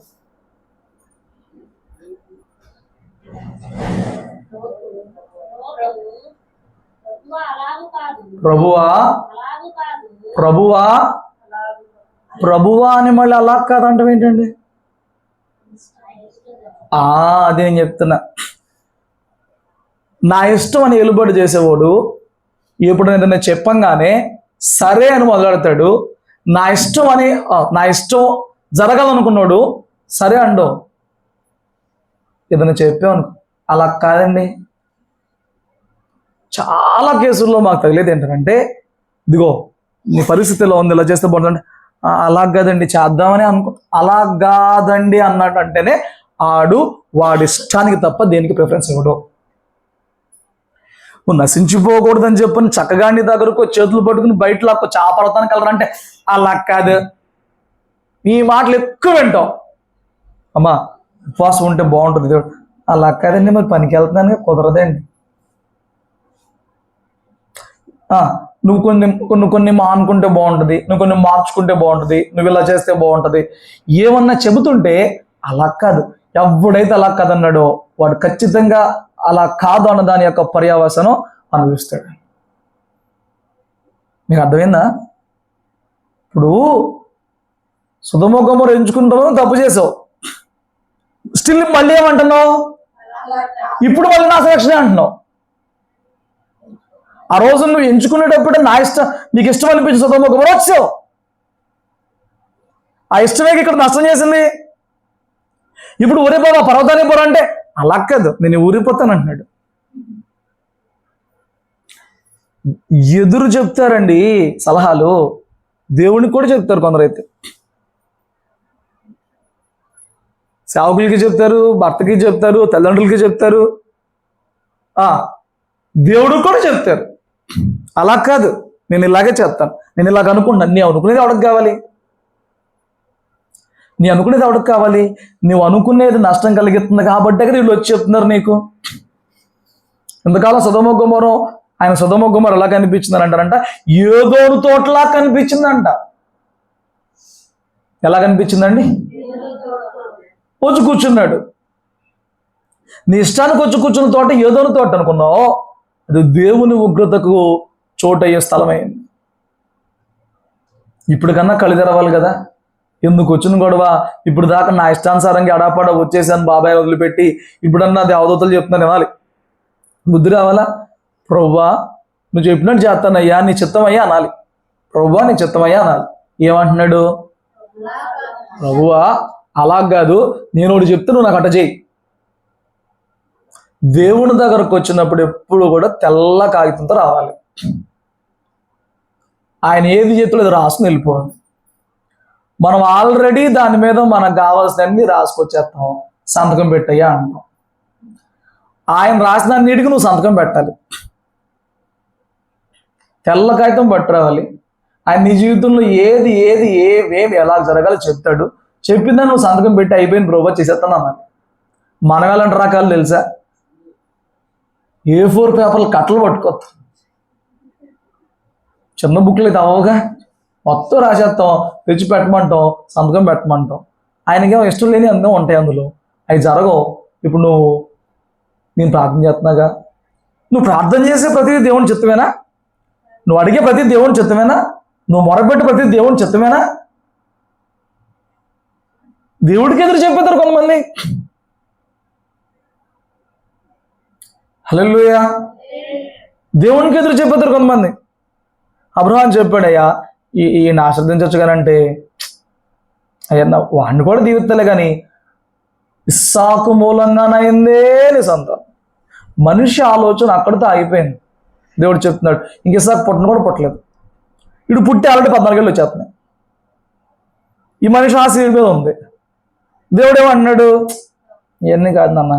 ప్రభువా అని మళ్ళీ అలా కాదంటే ఏంటండి? అదే నేను చెప్తున్నా. నా ఇష్టం అని ఎలుబడి చేసేవాడు ఎప్పుడు ఏదైనా చెప్పంగానే సరే అని మొదలెడతాడు. నా ఇష్టం జరగాలనుకున్నాడు సరే అండో. ఏదైనా చెప్పామనుకో అలా కాదండి. చాలా కేసుల్లో మాకు తగిలేదు ఏంటంటే, ఇదిగో నీ పరిస్థితిలో ఉంది, ఇలా చేస్తే బాగుంటుందంటే అలా కాదండి చేద్దామని అలా కాదండి అన్నట్టు అంటేనే వాడి ఇష్టానికి తప్ప దేనికి ప్రిఫరెన్స్ ఇవ్వడు. నువ్వు నశించిపోకూడదని చెప్పని చక్కగా నీ దగ్గరకు చేతులు పట్టుకుని బయట లాక్కొచ్చి ఆ పర్వతానికి వెళ్ళరంటే అలా కాదు. ఈ మాటలు ఎక్కువ వింటాం. అమ్మా ఉపవాసం ఉంటే బాగుంటుంది దేవుడు, అలా కాదండి మరి పనికి వెళ్తున్నాను కుదరదండి. నువ్వు కొన్ని మానుకుంటే బాగుంటుంది, నువ్వు కొన్ని మార్చుకుంటే బాగుంటుంది, నువ్వు ఇలా చేస్తే బాగుంటుంది ఏమన్నా చెబుతుంటే అలా కాదు. ఎవడైతే అలా కాదన్నాడో వాడు ఖచ్చితంగా అలా కాదు అన్న దాని యొక్క పర్యావసనం అనుభవిస్తాడు. మీకు అర్థమైందా? ఇప్పుడు సొదొమ గొమొర్రా ఎంచుకుంటావు, తప్పు చేసావు, స్టిల్ మళ్ళీ ఏమంటున్నావు? ఇప్పుడు మళ్ళీ నా సెలక్షన్ అంటున్నావు. ఆ రోజు నువ్వు ఎంచుకునేటప్పుడు నా ఇష్టం, నీకు ఇష్టం అనిపించి సొదొమ గొమొర్రా వచ్చావు. ఆ ఇష్టమే ఇక్కడ నష్టం చేసింది. ఇప్పుడు ఊరిపోవా, పర్వతానికి పోరా అంటే అలా కాదు, నేను ఊరిపోతాను అంటున్నాడు. ఎదురు చెప్తారండి సలహాలు, దేవునికి కూడా చెప్తారు కొందరైతే. సేవకులకి చెప్తారు, భర్తకి చెప్తారు, తల్లిదండ్రులకి చెప్తారు, దేవుడికి కూడా చెప్తారు. అలా కాదు, నేను ఇలాగే చేస్తాను, నేను ఇలాగ అనుకుంటున్నాను. నీ అనుకునేది ఎవడికి కావాలి? నీ అనుకునేది ఎవడికి కావాలి? నువ్వు అనుకునేది నష్టం కలిగిస్తుంది కాబట్టి వీళ్ళు వచ్చి చెప్తున్నారు నీకు. ఇంతకాలం సొదొమ గొమొర్రా, ఆయన సొదొమ గొమొర్రా ఎలా కనిపించిందని అంటారంట, ఏదోను తోటలా కనిపించిందంట. ఎలా కనిపించిందండి? వచ్చి కూర్చున్నాడు. నీ ఇష్టానికి వచ్చి కూర్చున్న తోట ఏదోను తోట అనుకున్నావు, అది దేవుని ఉగ్రతకు చోటయ్యే స్థలమైంది. ఇప్పుడు కన్నా కళ్ళు తెరవాలి కదా. ఎందుకు వచ్చిన గొడవ? ఇప్పుడు దాకా నా ఇష్టానుసారంగా అడాపడ వచ్చేసాను బాబాయ్ వదిలిపెట్టి, ఇప్పుడన్నా అది అవధూతలు చెప్తున్నాను వినాలి. బుద్ధి రావాలా? ప్రభువా నువ్వు చెప్పినట్టు చేస్తానయ్యా, నీ చిత్తమయ్యా అనాలి. ప్రభువా నీ చిత్తమయ్యా అనాలి. ఏమంటున్నాడు? ప్రభువా అలా కాదు, నేను ఒకటి చెప్తే నువ్వు నాకు అట్ట చేయి. దేవుని దగ్గరకు వచ్చినప్పుడు ఎప్పుడు కూడా తెల్ల కాగితంతో రావాలి. ఆయన ఏది చేతులు అది రాసుకుని వెళ్ళిపోవాలి. మనం ఆల్రెడీ దాని మీద మనకు కావాల్సినవన్నీ రాసుకొచ్చేస్తాం, సంతకం పెట్టయ్యా అంటాం. ఆయన రాసిన అన్నిటికీ నువ్వు సంతకం పెట్టాలి, తెల్ల కాగితం పట్టురావాలి. ఆయన నీ జీవితంలో ఏది ఏది ఏవేమి ఎలా జరగాలో చెప్తాడు, చెప్పిందని నువ్వు సంతకం పెట్టి అయిపోయిన ప్రభువా చేసేస్తాను అన్నది. మనం ఎలాంటి రకాలు తెలుసా? A4 పేపర్లు కట్టలు పట్టుకోతాం, చిన్న బుక్లు అయితే అవగా మొత్తం రాసేస్తాం, తెచ్చి పెట్టమంటాం, సంతకం పెట్టమంటాం. ఆయనకేమో ఇష్టం లేని అందం ఉంటాయి అందులో, అవి జరగవు. ఇప్పుడు నేను ప్రార్థన చేస్తున్నాగా, నువ్వు ప్రార్థన చేసే ప్రతిదీ దేవుని చిత్తమేనా? నువ్వు అడిగే ప్రతి దేవుని చిత్తమేనా? నువ్వు మొరపెట్టే ప్రతి దేవుని చిత్తమేనా? దేవుడికి ఎదురు చెప్పేస్తారు కొంతమంది. హల్లెలూయా. దేవునికి ఎదురు చెప్పేస్తారు కొంతమంది. అబ్రహాం చెప్పాడయ్యా ఈయన ఆశ్రదించవచ్చు కానంటే, అయ్యా వాడిని కూడా దీవిస్తలే కానీ ఇస్సాకు మూలంగానైందే నీ సంతానం. మనిషి ఆలోచన అక్కడితో ఆగిపోయింది. దేవుడు చెప్తున్నాడు ఇంక ఇస్సాకు పుట్టను కూడా పుట్టలేదు. ఇడు పుట్టి ఆల్రెడీ 14 ఏళ్ళు వచ్చేస్తున్నాయి. ఈ మనిషి ఆశ మీద ఉంది. దేవుడు ఏమన్నాడు? ఇవన్నీ కాదు నాన్న,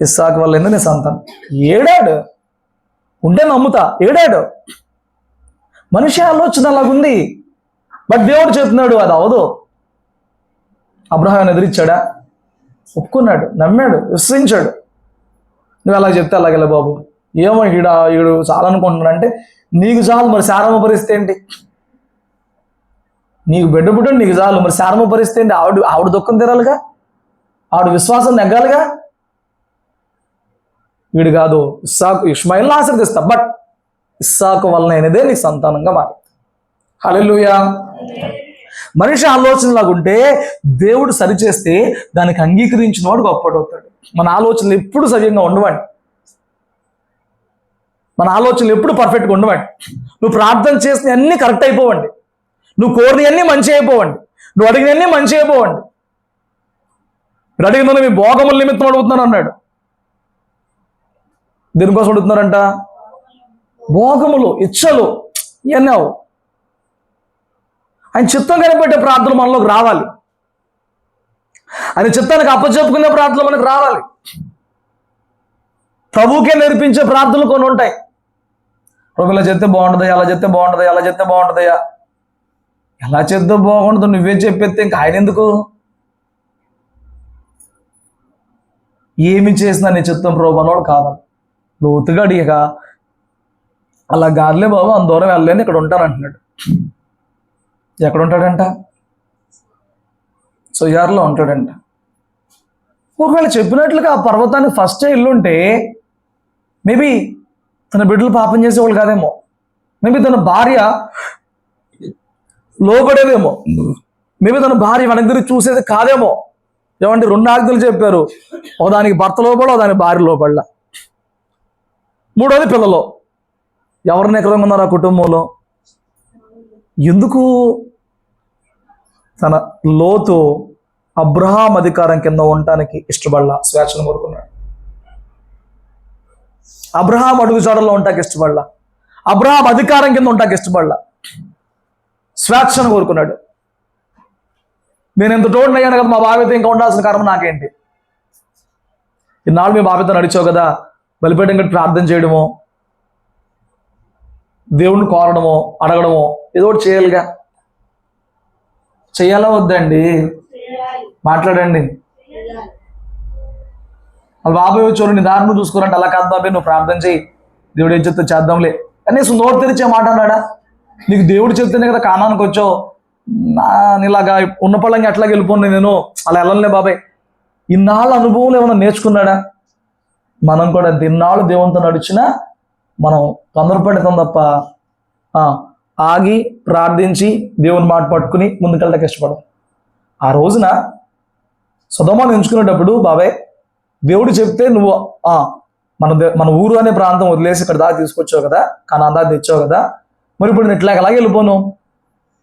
ఇస్సాకు వల్ల నీ సంతానం. ఏడాడు ఉంటే నమ్ముతా, ఏడాడు. మనిషి ఆలోచన అలాగుంది. బట్ దేవుడు చెప్తున్నాడు అది అవదు. అబ్రహాం ఎదిరించాడా? ఒప్పుకున్నాడు, నమ్మాడు, విశ్వసించాడు. నువ్వు అలా చెప్తే అలాగెలా బాబు, ఏమో ఈడు చాలా అనుకుంటున్నాడు అంటే, నీకు చాలు మరి శారమ్మ పరిస్థితి ఏంటి? నీకు బిడ్డ పుట్టండి నీకు చాలు, మరి శారమ్మ పరిస్థితి ఏంటి? ఆవిడ దుఃఖం తీరాలిగా, ఆవిడ విశ్వాసం నెగ్గాలిగా. వీడు కాదు, ఇస్సాకు ఇష్మాయిల్ని ఆశీర్దిస్తా, బట్ ఇస్సాకు వలనైనదే నీకు సంతానంగా మారి. హల్లెలూయా. మనిషి ఆలోచనలాగుంటే దేవుడు సరిచేస్తే దానికి అంగీకరించిన వాడు గొప్పడవుతాడు. మన ఆలోచనలు ఎప్పుడు సవ్యంగా ఉండవండి, మన ఆలోచనలు ఎప్పుడు పర్ఫెక్ట్గా ఉండవండి. నువ్వు ప్రార్థన చేసిన అన్నీ కరెక్ట్ అయిపోవండి, నువ్వు కోరినవన్నీ మంచి అయిపోవండి, నువ్వు అడిగినవన్నీ మంచి అయిపోవండి. మీరు అడిగిన మీ భోగముల నిమిత్తం అడుగుతున్నాను అన్నాడు. దేనికోసం అడుగుతున్నారంట? భోగములు, ఇచ్చలు, ఇవన్నీ. ఆయన చిత్తం కనిపెట్టే ప్రార్థనలు మనలోకి రావాలి. ఆయన చిత్తానికి అప్పచెప్పుకునే ప్రార్థనలు మనకు రావాలి. ప్రభువుకే నేర్పించే ప్రార్థనలు కొన్ని ఉంటాయి. ప్రభు ఇలా చెప్తే బాగుంటుందయ్యా, అలా చెప్తే బాగుంటుందయ్యా, అలా చెప్తే బాగుంటుందయ్యా. ఎలా చెప్తే బాగుంటుందో నువ్వే చెప్పేస్తే ఇంకా ఆయన ఎందుకు? ఏమి చేసినా నీ చిత్తం ప్రభు అన్నవాడు కావాలి. లోతుగా అడిగక అలా గాదిలే బాబు అంత దూరం వెళ్ళలేని ఇక్కడ ఉంటానంటున్నాడు. ఎక్కడ ఉంటాడంట? సొయ్యారులో ఉంటాడంట. ఒకవేళ చెప్పినట్లుగా ఆ పర్వతానికి ఫస్టే ఇల్లుంటే మేబీ తన బిడ్డలు పాపం చేసేవాళ్ళు కాదేమో, మేబీ తన భార్య లోపడేదేమో, మేబీ తన భార్య వెనక్కి తిరిగి చూసేది కాదేమో. ఏమంటే 2 ఆజ్ఞలు చెప్పారు, ఒకదానికి భర్త లోపల, ఒకదానికి భార్య లోపల. 3వది పిల్లలు. ఎవరిని ఎకరంగా ఉన్నారు ఆ కుటుంబంలో? ఎందుకు తన లోతు అబ్రహాం అధికారం కింద ఉండటానికి ఇష్టపడలా, స్వేచ్ఛను కోరుకున్నాడు. అబ్రహాం అడుగుజాడల్లో ఉంటాకి ఇష్టపడలా, అబ్రహాం అధికారం కింద ఉంటాకి ఇష్టపడలా, స్వేచ్ఛను కోరుకున్నాడు. నేను ఎంత తోడుని అయ్యాను కదా, మా బాబైతే ఇంకా ఉండాల్సిన కర్మ నాకేంటి? ఇన్నాళ్ళు మీ బాబైతో నడిచావు కదా, బలిపీఠం కట్టి ప్రార్థన చేయడమో, దేవుణ్ణి కోరడమో, అడగడమో ఏదో ఒకటి చేయాలిగా. చెయ్యాలా వద్దండి? మాట్లాడండి. వాళ్ళ బాబాయ్ వచ్చి నీ దారిని చూసుకోరంటే, అలా కాదు బాబాయ్, నువ్వు ప్రార్థన చేయి, దేవుడు ఏం చెప్తే చేద్దాంలే కనీసం నోరు తెరిచే మాట అన్నాడా? నీకు దేవుడు చెప్తేనే కదా కానానికి వచ్చావు, నీలాగా ఉన్న పళ్ళంగా ఎట్లాగ వెళ్ళిపోను నేను, అలా వెళ్ళనులే బాబాయ్. ఇన్నాళ్ళ అనుభవం ఏమైనా నేర్చుకున్నాడా? మనం కూడా ఇన్నాళ్ళు దేవునితో నడిచినా మనం తొందరపడతాం తప్ప ఆగి ప్రార్థించి దేవుని మాట పట్టుకుని ముందుకెళ్ళడానికి ఇష్టపడం. ఆ రోజున సొదొమను ఎంచుకునేటప్పుడు, బాబాయ్ దేవుడు చెప్తే నువ్వు మన ఊరు అనే ప్రాంతం వదిలేసి ఇక్కడ దాకా తీసుకొచ్చావు కదా, కనాన్ దాకా తెచ్చావు కదా, మరి ఇప్పుడు నేను ఇట్లా అలాగే వెళ్ళిపోను,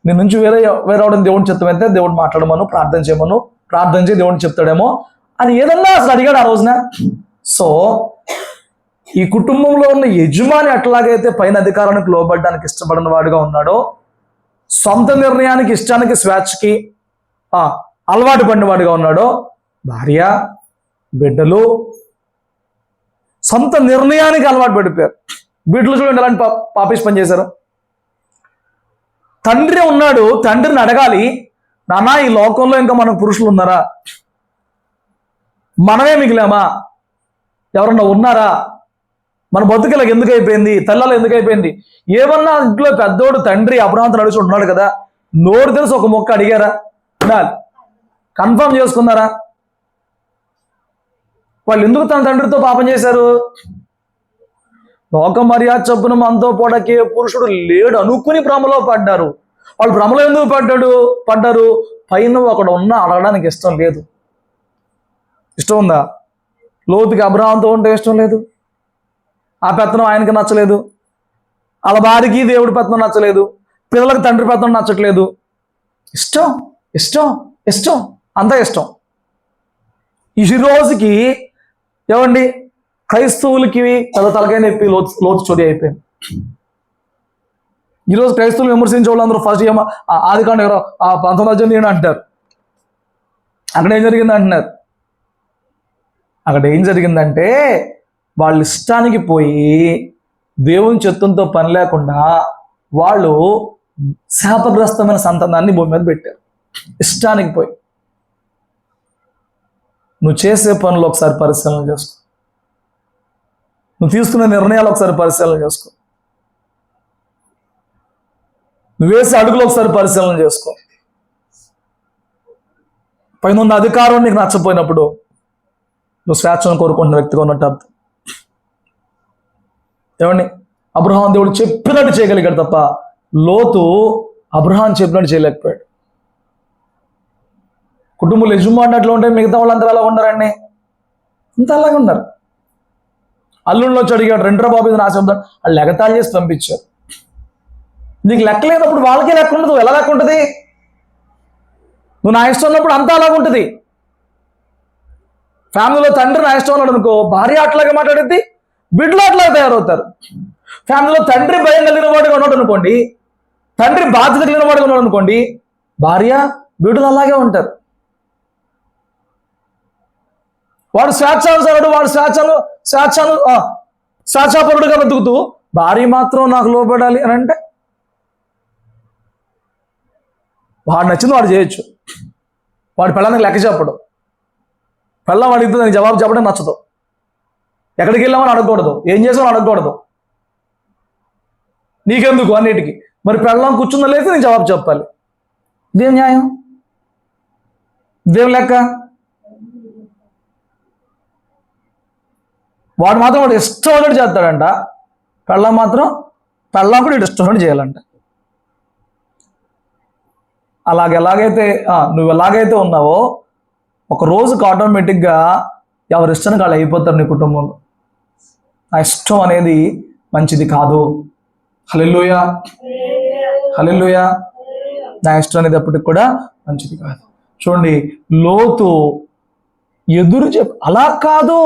నేను నుంచి వేరే అవడం దేవుడిని చెప్తామైతే దేవుడు మాట్లాడమను, ప్రార్థన చేయమను, ప్రార్థన చేయి దేవుడిని చెప్తాడేమో అని ఏదన్నా అసలు అడిగాడు ఆ రోజున. సో ఈ కుటుంబంలో ఉన్న యజమాని ఎట్లాగైతే పైన అధికారానికి లోబడ్డానికి ఇష్టపడిన వాడుగా ఉన్నాడో, సొంత నిర్ణయానికి, ఇష్టానికి, స్వేచ్ఛకి అలవాటు పడినవాడుగా ఉన్నాడో, భార్య బిడ్డలు సొంత నిర్ణయానికి అలవాటు పడిపోయారు. బిడ్డలు చూడండి ఎలాంటి పాపిష్టి పని చేశారు. తండ్రి ఉన్నాడు, తండ్రిని అడగాలి, నాన్న ఈ లోకంలో ఇంకా మనకు పురుషులు ఉన్నారా? మనమే మిగిలామా? ఎవరన్నా ఉన్నారా? మన బతుకులకు ఎందుకు అయిపోయింది? తల్లలో ఎందుకు అయిపోయింది? ఏమన్నా ఇంట్లో పెద్దోడు తండ్రి అబ్రహాంతో నడుచు ఉన్నాడు కదా, నోరు తెలిసి ఒక మొక్క అడిగారా? ఉండాలి, కన్ఫర్మ్ చేసుకున్నారా? వాళ్ళు ఎందుకు తన తండ్రితో పాపం చేశారు? లోక మర్యాద చొప్పున మనతో పోవడానికి పురుషుడు లేడు అనుకుని భ్రమలో పడ్డారు. వాళ్ళు భ్రమలో ఎందుకు పడ్డారు? పైన ఒకడు ఉన్నా అడగడానికి ఇష్టం లేదు. ఇష్టం ఉందా? లోతుకి అబ్రహాంతో ఉంటే ఇష్టం లేదు. ఆ పెత్తనం ఆయనకి నచ్చలేదు, వాళ్ళ భార్యకి దేవుడి పెత్తనం నచ్చలేదు, పిల్లలకు తండ్రి పెత్తనం నచ్చట్లేదు. ఇష్టం ఇష్టం ఇష్టం అంతా ఇష్టం. ఈ రోజుకి ఏమండి, క్రైస్తవులకి తలకాయ నొప్పి లోతు చోరీ అయిపోయింది. ఈరోజు క్రైస్తవులు విమర్శించే వాళ్ళందరూ ఫస్ట్ ఆదికాండం 19 అంటారు. అక్కడ ఏం జరిగింది అంటున్నారు. అక్కడ ఏం జరిగిందంటే, వాళ్ళ ఇష్టానికి పోయి దేవుని చిత్తంతో పని లేకుండా వాళ్ళు శాపగ్రస్తమైన సంతానాన్ని భూమి మీద పెట్టారు. ఇష్టానికి పోయి. నువ్వు చేసే పనులు ఒకసారి పరిశీలన చేసుకో, నువ్వు తీసుకునే నిర్ణయాలు ఒకసారి పరిశీలన చేసుకో, నువ్వు వేసే అడుగులు ఒకసారి పరిశీలన చేసుకో. పైన ఉన్న అధికారం నీకు నచ్చపోయినప్పుడు నువ్వు స్వేచ్ఛను కోరుకుంటున్న వ్యక్తిగా ఉన్నట్టు అర్థం. ఏమండి, అబ్రహాం దేవుడు చెప్పినట్టు చేయగలిగాడు తప్ప లోతు అబ్రహాం చెప్పినట్టు చేయలేకపోయాడు. కుటుంబంలో యజమాని అట్లా ఉంటే మిగతా వాళ్ళందరూ అలా ఉన్నారండి, అంతా అలాగే ఉన్నారు. అల్లుళ్ళలో వచ్చి అడిగాడు, రెండ్రా బాబు ఇది నా శబ్దం, వాళ్ళు లెగతాలు చేసి పంపించారు. నీకు లెక్క లేనప్పుడు వాళ్ళకే లెక్క ఉండదు. ఎలా లెక్క ఉంటుంది? నువ్వు నా ఇష్టం ఉన్నప్పుడు అంతా అలాగుంటుంది. ఫ్యామిలీలో తండ్రి నా ఇష్టం ఉన్నాడు అనుకో, భార్య అట్లాగే మాట్లాడిద్ది, బిడ్డలు అట్లాగే తయారవుతారు. ఫ్యామిలీలో తండ్రి భయం కలిగిన వాడుగా ఉన్నాడు అనుకోండి, తండ్రి బాధ్యత కలిగిన వాడుగా ఉన్నాడు అనుకోండి, భార్య బిడ్డలు అలాగే ఉంటారు. వాడు స్వేచ్ఛానుసారుడు, వాడు స్వేచ్ఛాపరుడుగా బతుకుతూ భార్య మాత్రం నాకు లోబడాలి అని అంటే, వాడు నచ్చింది వాడు చేయొచ్చు. వాడి పిల్లలకి లెక్క చెప్పడు. పిల్లం అడిగితే దానికి జవాబు చెప్పడం నచ్చదు. ఎక్కడికి వెళ్ళామని అడగకూడదు, ఏం చేసామని అడగకూడదు. నీకెందుకు అన్నిటికీ? మరి పిల్లం కూర్చుందా లేదు నేను జవాబు చెప్పాలి. ఇదేం న్యాయం? ఇదేం లెక్క? వాడు ఇష్టం ఉన్నట్టు చేస్తాడంట, పెళ్ళాం కూడా వీడు ఇష్టం ఉన్నట్టు చేయాలంట. నువ్వు ఎలాగైతే ఉన్నావో ఒక రోజుకి ఆటోమేటిక్గా ఎవరి ఇష్టానికి వాళ్ళు అయిపోతారు నీ కుటుంబంలో. నా ఇష్టం అనేది మంచిది కాదు. హల్లెలూయా, హల్లెలూయా. నా ఇష్టం అనేది ఎప్పటికి కూడా మంచిది కాదు. చూడండి, లోతు అలా కాదు.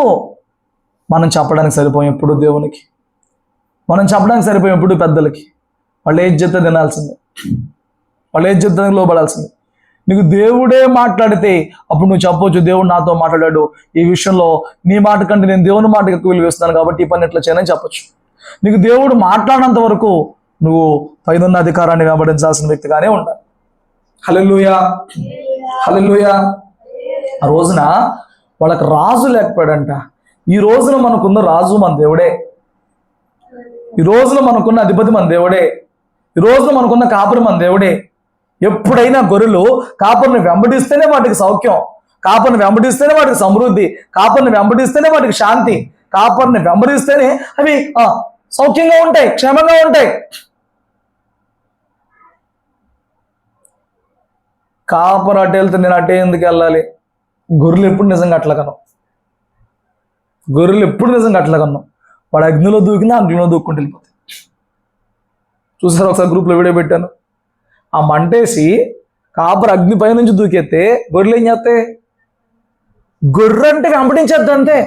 మనం చెప్పడానికి సరిపోయాం ఎప్పుడు దేవునికి, మనం చెప్పడానికి సరిపోయాం ఎప్పుడు పెద్దలకి. వాళ్ళు ఏది చెప్తే తినాల్సిందే, వాళ్ళు ఏది చెప్తానికి లోపడాల్సిందే. నీకు దేవుడే మాట్లాడితే అప్పుడు నువ్వు చెప్పవచ్చు, దేవుడు నాతో మాట్లాడాడు, ఈ విషయంలో నీ మాట కంటే నేను దేవుని మాటకి ఎక్కువ విలువ ఇస్తున్నాను కాబట్టి ఈ పని ఎట్లా చేయని చెప్పచ్చు. నీకు దేవుడు మాట్లాడినంత వరకు నువ్వు పైనున్న అధికారాన్ని వెంబడించాల్సిన వ్యక్తిగానే ఉండాలి. హల్లెలూయా, హల్లెలూయా. ఆ రోజున వాళ్ళకి రాజు లేకపోయాడంట. ఈ రోజున మనకున్న రాజు మన దేవుడే, ఈ రోజున మనకున్న అధిపతి మన దేవుడే, ఈ రోజున మనకున్న కాపురి మన దేవుడే. ఎప్పుడైనా గొర్రెలు కాపురిని వెంబడిస్తేనే వాటికి సౌఖ్యం, కాపురిని వెంబడిస్తేనే వాటికి సమృద్ధి, కాపురిని వెంబడిస్తేనే వాటికి శాంతి, కాపురిని వెంబడిస్తేనే అవి సౌఖ్యంగా ఉంటాయి, క్షేమంగా ఉంటాయి. కాపురు అటు వెళ్తే నేను అటే ఎందుకు వెళ్ళాలి? గొర్రెలు ఎప్పుడు నిజంగా అట్లా కన్నాం, గొర్రెలు ఎప్పుడు నిజంగా అట్లా కన్నాం. వాడు అగ్నిలో దూకినా అగ్నిలో దూక్కుంటూ వెళ్ళిపోతాయి. చూసారు, ఒకసారి గ్రూప్లో వీడియో పెట్టాను. ఆ మంటేసి కాపురు అగ్ని పై నుంచి దూకెత్తే గొర్రెలు ఏం చేస్తాయి? గొర్రె అంటే వెంబడించేద్దు అంతే.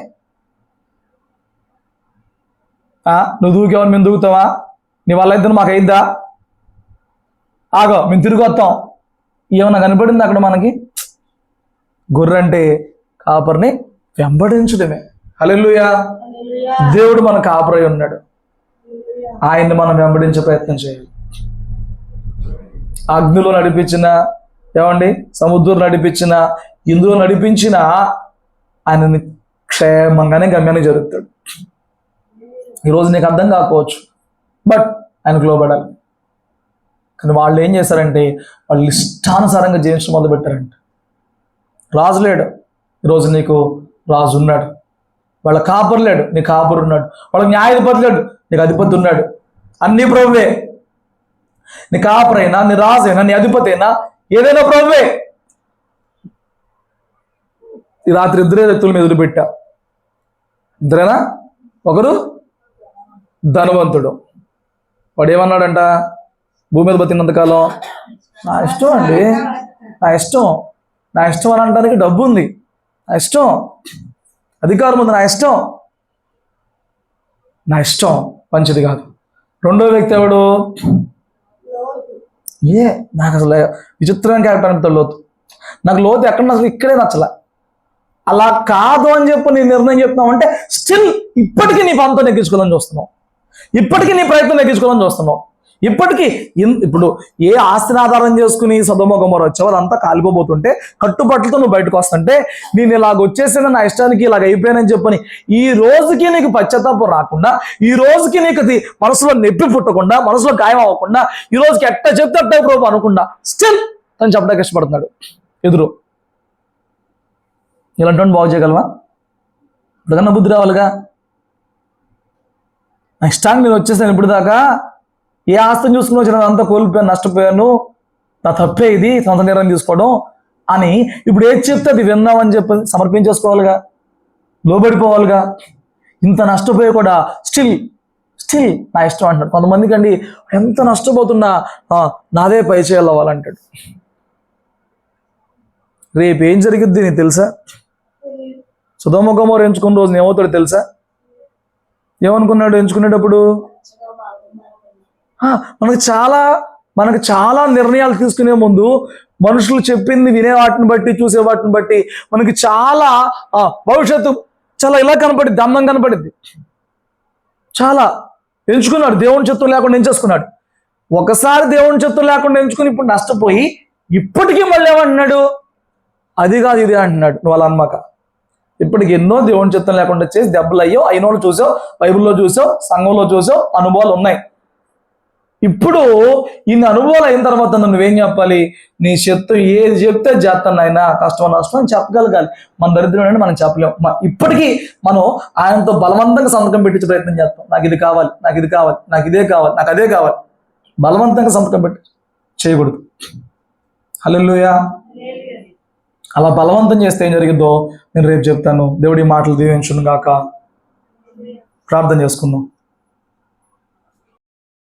నువ్వు దూకేవని మేము దూకుతావా? నీ వల్ల అయితే మాకు అయిద్దా? ఆగో మేము తిరిగి వస్తాం. ఏమన్నా కనపడింది అక్కడ మనకి? గొర్రె అంటే కాపరిని వెంబడించడమే. హల్లెలూయా. దేవుడు మన కాపరై ఉన్నాడు, ఆయన్ని మనం వెంబడించే ప్రయత్నం చేయాలి. అగ్నిలో నడిపించిన, ఏమండి, సముద్రం నడిపించిన, ఇందులో నడిపించిన ఆయనని క్షేమంగానే గమ్యానికి జరుగుతాడు. ఈరోజు నీకు అర్థం కాకపోవచ్చు, బట్ ఆయనకు లోబడాలి. కానీ వాళ్ళు ఏం చేశారంటే వాళ్ళు ఇష్టానుసారంగా జీవించడం మొదలు పెట్టారంట. రాజు లేడు, ఈరోజు నీకు రాజు ఉన్నాడు. వాళ్ళ కాపరు లేడు, నీ కాపరు ఉన్నాడు. వాళ్ళకి న్యాయాధిపతి లేడు, నీకు అధిపతి ఉన్నాడు. అన్ని ప్రభువే. నీ కాపరైనా, నీ రాజైనా, నీ అధిపతి అయినా, ఏదైనా ప్రభువే. ఈ రాత్రి ఇద్దరే వ్యక్తుల మీద వదిలిపెట్టా. ఇద్దరేనా? ఒకరు ధనవంతుడు. వాడు ఏమన్నాడంట? భూమి మీద బతికినంతకాలం నా ఇష్టం అండి, నా ఇష్టం, నా ఇష్టం అని అనడానికి డబ్బు ఉంది, నా ఇష్టం, అధికారం ఉంది, నా ఇష్టం, నా ఇష్టం మంచిది కాదు. రెండో వ్యక్తి ఎవడు? నాకు అసలు విచిత్రమైన క్యారెక్టర్ అంటే లోతు. నాకు లోతు ఎక్కడ అసలు ఇక్కడే నచ్చలే. అలా కాదు అని చెప్పి నీ నిర్ణయం చెప్తున్నావు అంటే స్టిల్ ఇప్పటికీ నీ పంతో నెగ్గించుకోవాలని చూస్తున్నావు, ఇప్పటికీ నీ ప్రయత్నం నెగ్గించుకోవాలని చూస్తున్నావు. ఇప్పటికీ ఇప్పుడు ఏ ఆస్తిని ఆధారం చేసుకుని సదొమ గొమొర్రా వచ్చావు, అదంతా కాలిపోబోతుంటే కట్టుబట్టలతో నువ్వు బయటకు వస్తుంటే నేను ఇలాగ వచ్చేసాను, నా ఇష్టానికి ఇలాగ అయిపోయానని చెప్పని ఈ రోజుకి నీకు పశ్చాత్తాపం రాకుండా, ఈ రోజుకి నీకు మనసులో నొప్పి పుట్టకుండా, మనసులో గాయం అవ్వకుండా, ఈ రోజుకి ఎట్ట చెప్తే అట్ట ప్రభు అనుకుండా స్టిల్ తను చెప్పడానికి ఇష్టపడుతున్నాడు. ఎదురు ఇలాంటి బాగు చేయగలవా? ఇప్పుడుకన్నా బుద్ధి రావాలిగా. నా ఇష్టానికి నేను వచ్చేసాను, ఇప్పుడు దాకా ఏ ఆస్తిని చూసుకుని వచ్చిన అంతా కోల్పోయాను, నష్టపోయాను, నా తప్పే ఇది, సొంత నిర్ణయం తీసుకోవడం అని ఇప్పుడు ఏది చెప్తే అది విన్నామని చెప్పి సమర్పించేసుకోవాలిగా, లోబడిపోవాలిగా. ఇంత నష్టపోయి కూడా స్టిల్ నా ఇష్టం అంటాడు. కొంతమందికి అండి ఎంత నష్టపోతున్నా నాదే పై చేయాలవ్వాలంటాడు. రేపు ఏం జరిగిద్ది నీకు తెలుసా? సొదొమ గొమొర్రా ఎంచుకున్న రోజు ఏమవుతాడు తెలుసా? ఏమనుకున్నాడు ఎంచుకునేటప్పుడు? మనకు చాలా నిర్ణయాలు తీసుకునే ముందు మనుషులు చెప్పింది వినే వాటిని బట్టి, చూసే వాటిని బట్టి మనకి చాలా భవిష్యత్తు చాలా ఇలా కనపడిద్ది, అందం కనపడిద్ది. చాలా ఎంచుకున్నాడు, దేవుని చిత్తం లేకుండా ఎంచేసుకున్నాడు. ఒకసారి దేవుని చిత్తం లేకుండా ఎంచుకుని ఇప్పుడు నష్టపోయి ఇప్పటికీ మళ్ళీ ఏమంటున్నాడు? అది కాదు ఇది అంటున్నాడు. నువ్వు అలా అన్నమాక. ఇప్పటికి ఎన్నో దేవుని చిత్తం లేకుండా చేసి దెబ్బలు అయ్యో, అయినోళ్ళు చూసావు, బైబిల్లో చూసావు, సంఘంలో చూసావు, అనుభవాలు ఉన్నాయి. ఇప్పుడు ఇన్ని అనుభవాలు అయిన తర్వాత నువ్వేం చెప్పాలి? నీ శత్రు ఏది చెప్తే చేస్తాను ఆయన, కష్టం నష్టం అని చెప్పగలగాలి. మన దరిద్రం మనం చెప్పలేం. ఇప్పటికీ మనం ఆయనతో బలవంతంగా సంతకం పెట్టించే ప్రయత్నం చేస్తాం. నాకు ఇది కావాలి, నాకు ఇది కావాలి, నాకు ఇదే కావాలి, నాకు అదే కావాలి. బలవంతంగా సంతకం పెట్టి చేయకూడదు. హల్లెలూయా. అలా బలవంతం చేస్తే ఏం జరిగిద్దో నేను రేపు చెప్తాను. దేవుడి మాటలు దీవించును గాక. ప్రార్థన చేసుకుందాం.